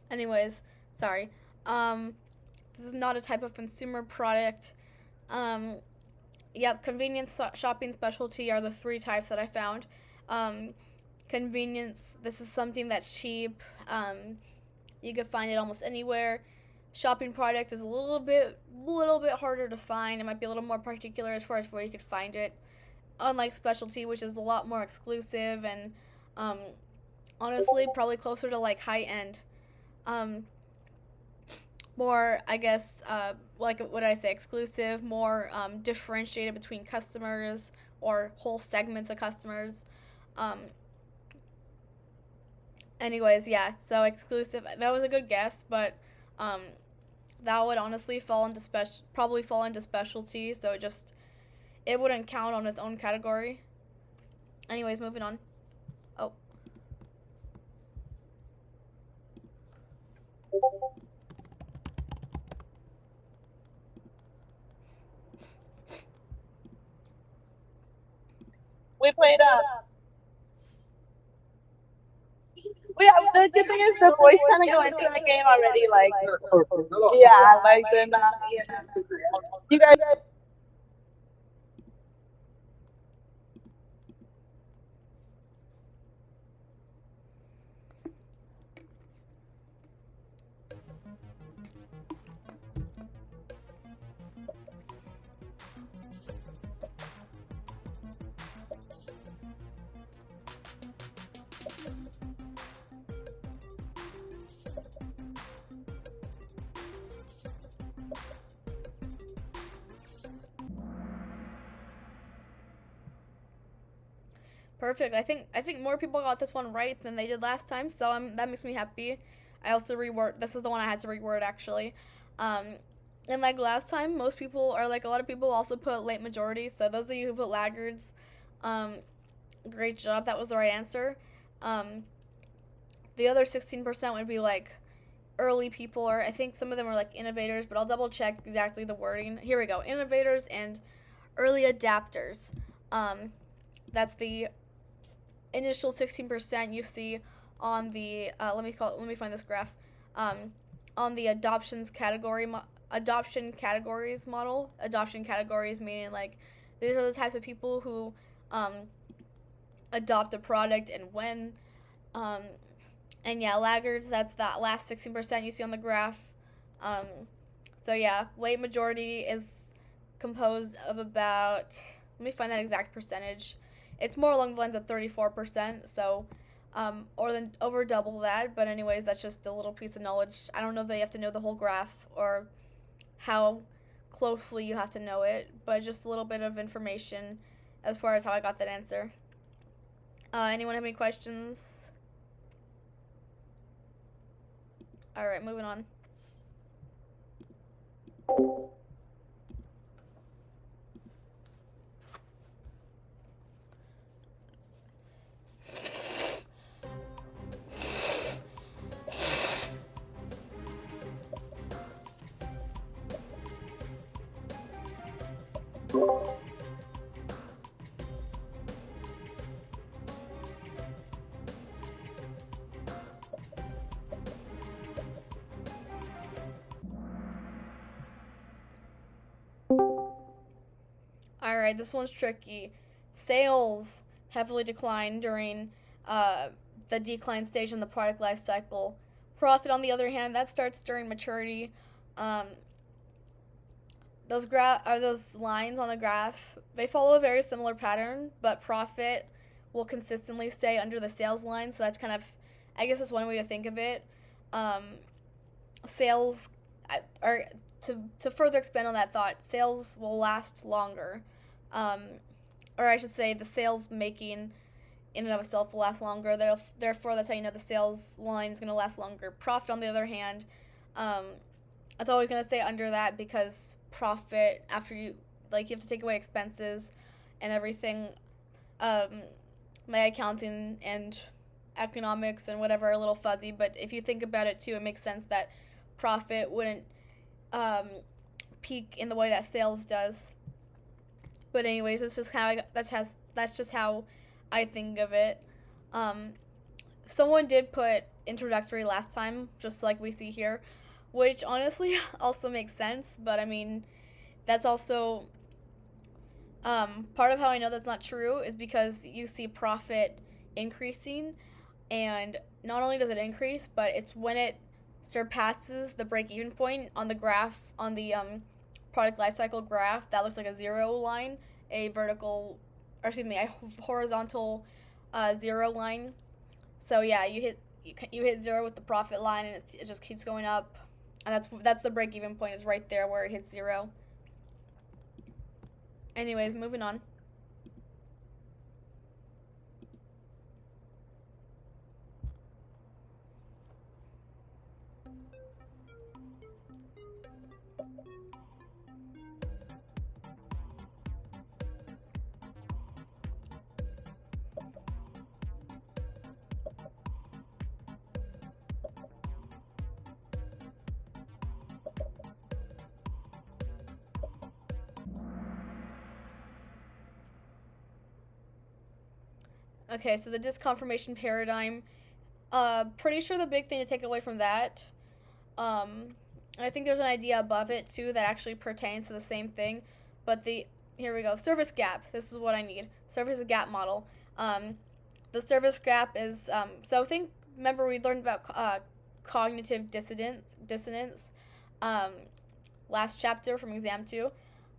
Anyways, sorry. This is not a type of consumer product. Um, yep, convenience shopping specialty are the three types that I found. Convenience, this is something that's cheap. You can find it almost anywhere. Shopping product is a little bit harder to find. It might be a little more particular as far as where you could find it. Unlike specialty, which is a lot more exclusive and honestly probably closer to like high end. More, I guess, like what did I say, exclusive, more differentiated between customers or whole segments of customers. Anyways, yeah, so exclusive, that was a good guess, but um, that would honestly probably fall into specialty, so it wouldn't count on its own category. Anyways, moving on. Oh. We played the good thing is the boys kind of go into the game already, like, yeah, like they're not, you guys. Perfect. I think more people got this one right than they did last time, so that makes me happy. I also reword. This is the one I had to reword actually. Um, and like last time, most people or like a lot of people also put late majority. So those of you who put laggards, um, great job. That was the right answer. Um, the other 16% would be like early people, or I think some of them are like innovators, but I'll double check exactly the wording. Here we go. Innovators and early adapters. That's the initial 16% you see on the let me find this graph, on the adoption categories model. Adoption categories meaning like these are the types of people who um, adopt a product and when, um, and yeah, laggards, that's that last 16% you see on the graph. um, so yeah, late majority is composed of about, let me find that exact percentage. It's more along the lines of 34%, so or then over double that. But anyways, that's just a little piece of knowledge. I don't know that you have to know the whole graph or how closely you have to know it, but just a little bit of information as far as how I got that answer. Anyone have any questions? All right, moving on. All right, this one's tricky. Sales heavily decline during the decline stage in the product life cycle. Profit, on the other hand, that starts during maturity. Um, those lines on the graph. They follow a very similar pattern, but profit will consistently stay under the sales line. So that's kind of, I guess, that's one way to think of it. Um, Sales are to further expand on that thought. Sales will last longer, um, or I should say, the sales making in and of itself will last longer. Therefore, that's how you know the sales line is going to last longer. Profit, on the other hand, um, it's always going to stay under that because profit, after you have to take away expenses and everything. Um, my accounting and economics and whatever are a little fuzzy, but if you think about it too, it makes sense that profit wouldn't um, peak in the way that sales does. But anyways, that's just how I think of it. Um, Someone did put introductory last time, just like we see here, which honestly also makes sense. But I mean, that's also part of how I know that's not true is because you see profit increasing, and not only does it increase, but it's when it surpasses the break-even point on the graph, on the product lifecycle graph, that looks like a zero line, a vertical, or excuse me, a horizontal zero line. So yeah, you hit zero with the profit line, and it just keeps going up, and that's the break-even point, is right there where it hits zero. Anyways, moving on. Okay, so the disconfirmation paradigm. Pretty sure the big thing to take away from that, I think there's an idea above it too that actually pertains to the same thing, but here we go. Service gap. This is what I need. Service gap model. The service gap is so remember we learned about cognitive dissonance last chapter from exam 2.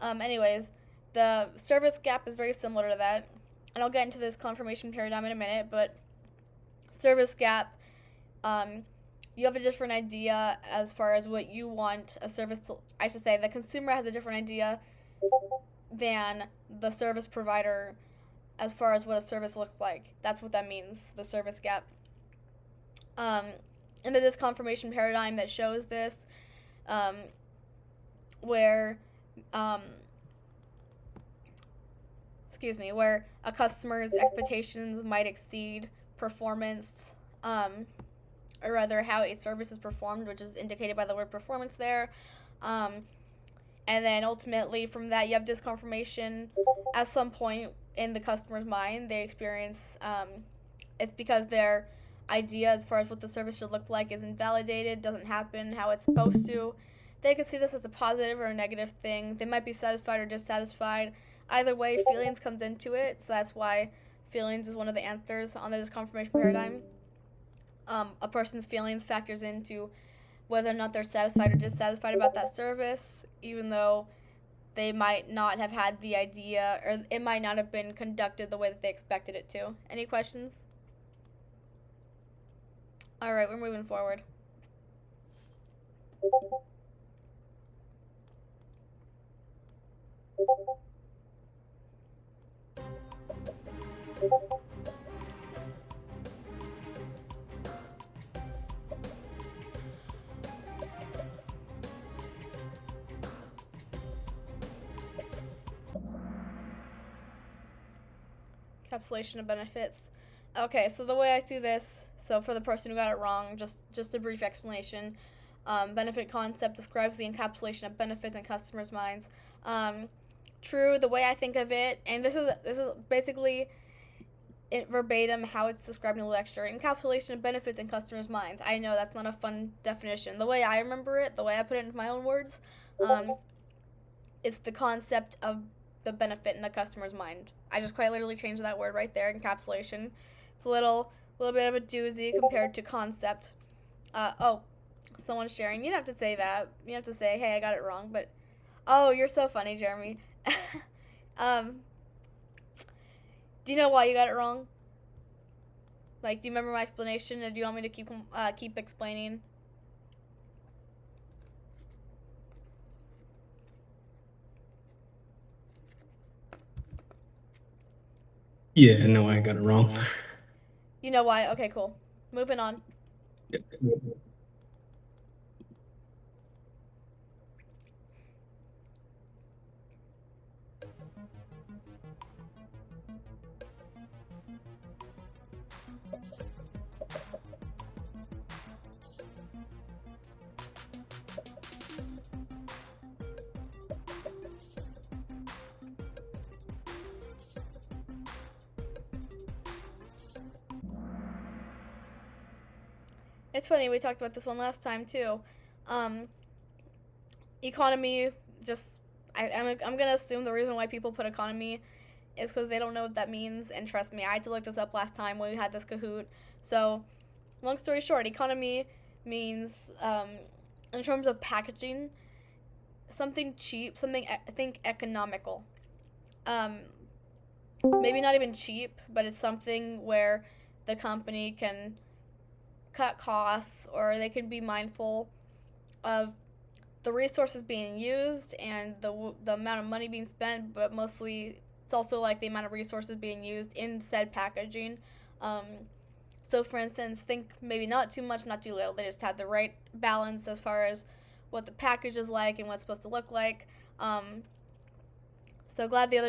Anyways, the service gap is very similar to that, and I'll get into this confirmation paradigm in a minute, but service gap, you have a different idea as far as what you want a service to, I should say, the consumer has a different idea than the service provider as far as what a service looks like. That's what that means, the service gap. In the disconfirmation paradigm that shows this, where where a customer's expectations might exceed performance, or rather how a service is performed, which is indicated by the word performance there. And then ultimately from that you have disconfirmation. At some point in the customer's mind they experience, it's because their idea as far as what the service should look like is invalidated, doesn't happen how it's supposed to. They could see this as a positive or a negative thing. They might be satisfied or dissatisfied. Either way, feelings comes into it, so that's why feelings is one of the answers on the disconfirmation paradigm. A person's feelings factors into whether or not they're satisfied or dissatisfied about that service, even though they might not have had the idea, or it might not have been conducted the way that they expected it to. Any questions? All right, we're moving forward. Encapsulation of benefits. Okay, so the way I see this, so for the person who got it wrong, just a brief explanation. Benefit concept describes the encapsulation of benefits in customers' minds. True, the way I think of it, and this is basically verbatim how it's described in the lecture. Encapsulation of benefits in customers' minds. I know that's not a fun definition. The way I remember it, the way I put it into my own words, it's the concept of the benefit in the customer's mind. I just quite literally changed that word right there, encapsulation. It's a little bit of a doozy compared to concept. Someone's sharing. You don't have to say that. You have to say, hey, I got it wrong. But, oh, you're so funny, Jeremy. Do you know why you got it wrong? Like, do you remember my explanation, or do you want me to keep explaining? Yeah, no, I got it wrong. You know why? Okay, cool. Moving on. It's funny, we talked about this one last time too. Economy, I'm gonna assume the reason why people put economy is because they don't know what that means, and trust me, I had to look this up last time when we had this Kahoot. So, long story short, economy means, in terms of packaging, something cheap, something I think economical. Maybe not even cheap, but it's something where the company can cut costs, or they can be mindful of the resources being used and the amount of money being spent, but mostly it's also like the amount of resources being used in said packaging. So, for instance, think maybe not too much, not too little. They just have the right balance as far as what the package is like and what it's supposed to look like. So glad no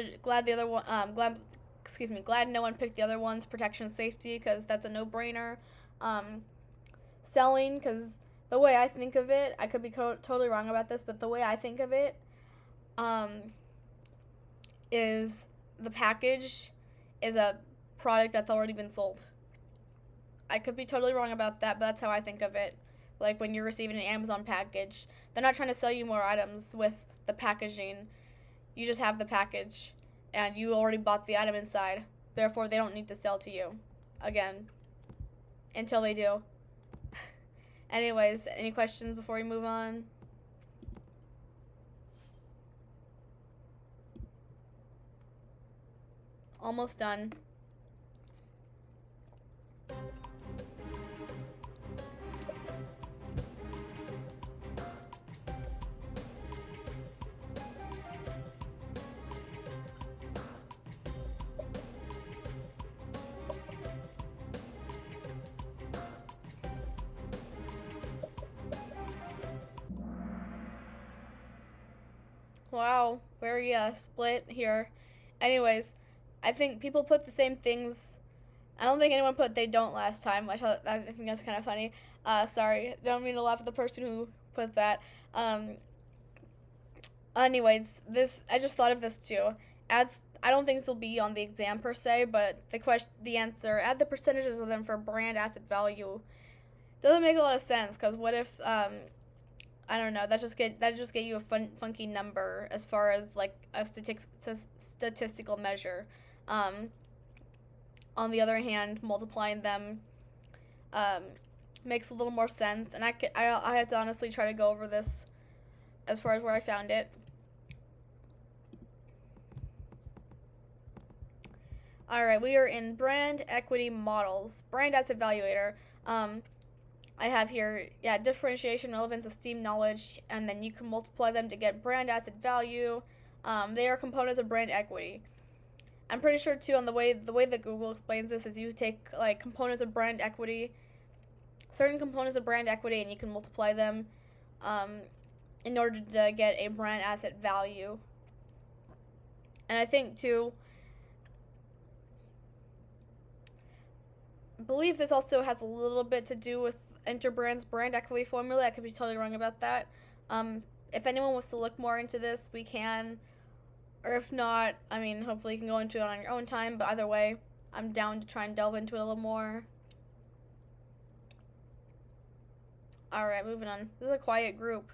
one picked the other ones, protection and safety, because that's a no-brainer. Selling, because the way I think of it, I could be totally wrong about this, but the way I think of it, is the package is a product that's already been sold. I could be totally wrong about that, but that's how I think of it. Like when you're receiving an Amazon package, they're not trying to sell you more items with the packaging. You just have the package, and you already bought the item inside. Therefore, they don't need to sell to you again until they do. Anyways, any questions before we move on? Almost done. Wow, very split here. Anyways, I think people put the same things. I don't think anyone put they don't last time. I think that's kind of funny. Sorry, don't mean to laugh at the person who put that. Anyways, I just thought of this too. As I don't think this will be on the exam per se, but the answer, add the percentages of them for brand asset value. Doesn't make a lot of sense, because what if I don't know, that just get you a funky number as far as like a statistical measure. On the other hand, multiplying them makes a little more sense, and I have to honestly try to go over this as far as where I found it. All right, we are in brand equity models, brand asset evaluator. I have here, differentiation, relevance, esteem, knowledge, and then you can multiply them to get brand asset value. They are components of brand equity. I'm pretty sure too, on the way that Google explains this is you take like components of brand equity, certain components of brand equity, and you can multiply them in order to get a brand asset value. And I think too, I believe this also has a little bit to do with Interbrand's brand equity formula. I could be totally wrong about that. If anyone wants to look more into this, we can. Or if not, I mean, hopefully you can go into it on your own time. But either way, I'm down to try and delve into it a little more. Alright, moving on. This is a quiet group.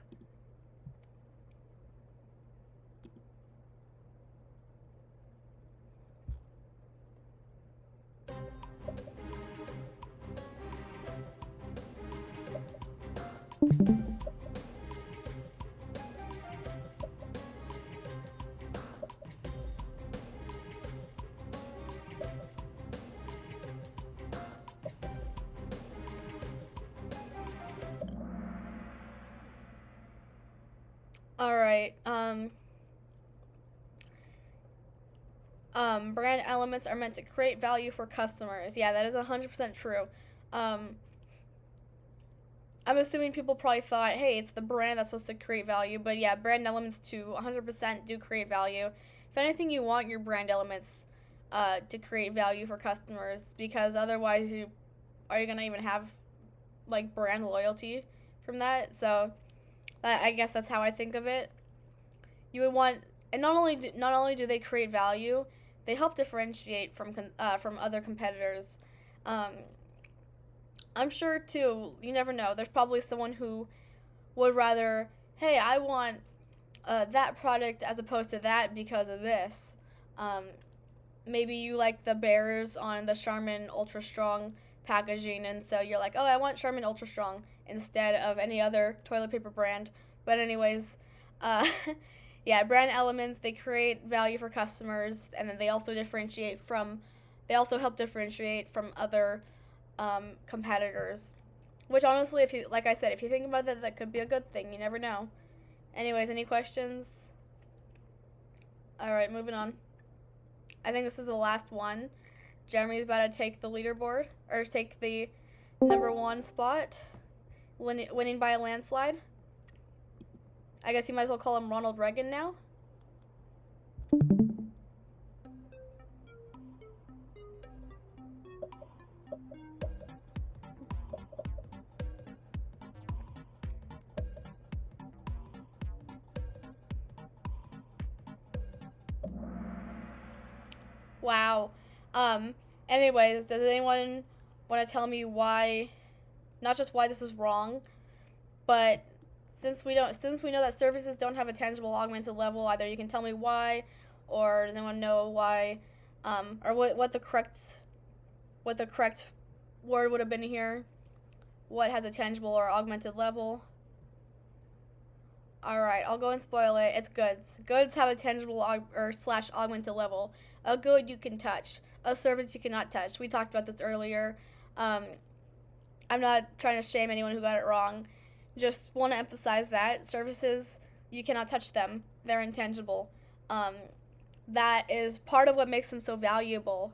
Alright, brand elements are meant to create value for customers. Yeah, that is 100% true. I'm assuming people probably thought, hey, it's the brand that's supposed to create value, but yeah, brand elements too 100% do create value. If anything, you want your brand elements to create value for customers, because otherwise are you gonna even have like brand loyalty from that? So I guess that's how I think of it. You would want, and not only do they create value, they help differentiate from other competitors. I'm sure too, you never know, there's probably someone who would rather, hey, I want that product as opposed to that because of this. Maybe you like the bears on the Charmin Ultra Strong packaging, and so you're like, oh, I want Charmin Ultra Strong instead of any other toilet paper brand. But anyways, yeah, brand elements, they create value for customers, and then they also help differentiate from other competitors. Which honestly, if you think about that, that could be a good thing. You never know. Anyways, any questions? All right, moving on. I think this is the last one. Jeremy's about to take the leaderboard, or take the #1 spot, winning by a landslide. I guess you might as well call him Ronald Reagan now. Wow. Anyways, does anyone want to tell me why, not just why this is wrong, but since we know that services don't have a tangible augmented level, either you can tell me why, or does anyone know why, or what the correct word would have been here? What has a tangible or augmented level? Alright, I'll go and spoil it. It's goods. Goods have a tangible or / augmented level. A good you can touch. A service you cannot touch. We talked about this earlier. I'm not trying to shame anyone who got it wrong. Just want to emphasize that. Services, you cannot touch them. They're intangible. That is part of what makes them so valuable,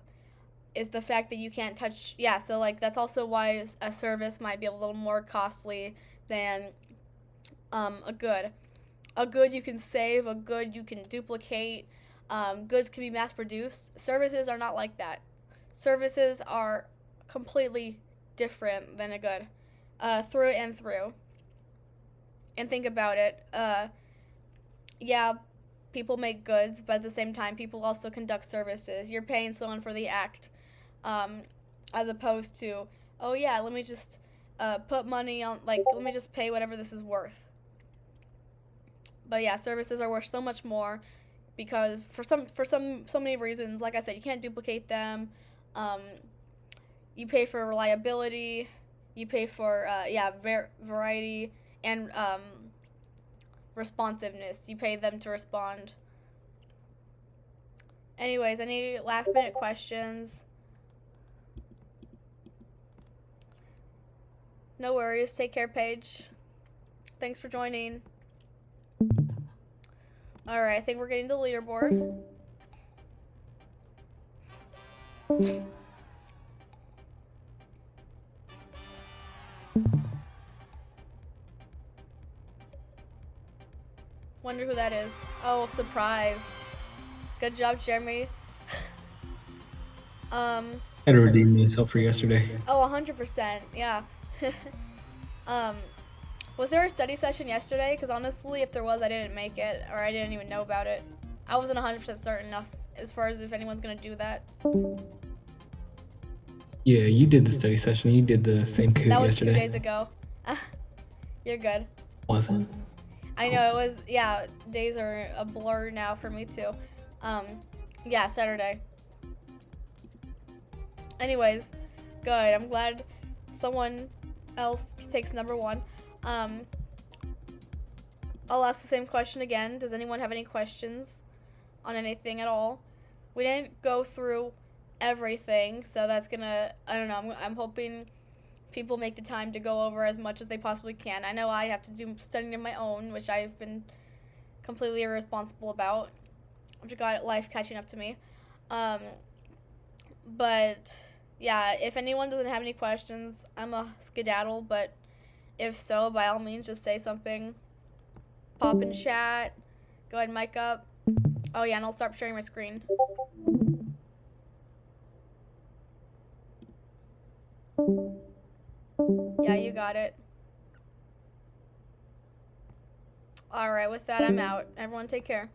is the fact that you can't touch. Yeah, so like that's also why a service might be a little more costly than a good. A good you can save, a good you can duplicate. Goods can be mass produced. Services are not like that. Services are completely different than a good, through and through. And think about it. Yeah, people make goods, but at the same time, people also conduct services. You're paying someone for the act, as opposed to, oh yeah, let me just put money on, like, let me just pay whatever this is worth. But yeah, services are worth so much more because for so many reasons. Like I said, you can't duplicate them. You pay for reliability. You pay for variety and responsiveness. You pay them to respond. Anyways, any last minute questions? No worries. Take care, Paige. Thanks for joining. Alright, I think we're getting to the leaderboard. Wonder who that is. Oh, surprise. Good job, Jeremy. I had to redeem myself for yesterday. Oh, 100%, yeah. Was there a study session yesterday? Because honestly, if there was, I didn't make it, or I didn't even know about it. I wasn't 100% certain enough as far as if anyone's going to do that. Yeah, you did the study session. You did the same Kahoot That was yesterday. 2 days ago. You're good. Was it? I know, it was, yeah, days are a blur now for me too. Yeah, Saturday. Anyways, good. I'm glad someone else takes #1. I'll ask the same question again. Does anyone have any questions on anything at all? We didn't go through everything, so that's gonna, I don't know, I'm hoping people make the time to go over as much as they possibly can. I know I have to do studying of my own, which I've been completely irresponsible about. I've just got life catching up to me. But yeah, if anyone doesn't have any questions, I'm a skedaddle, but if so, by all means, just say something. Pop in chat. Go ahead and mic up. Oh yeah, and I'll start sharing my screen. Yeah, you got it. Alright, with that, I'm out. Everyone take care.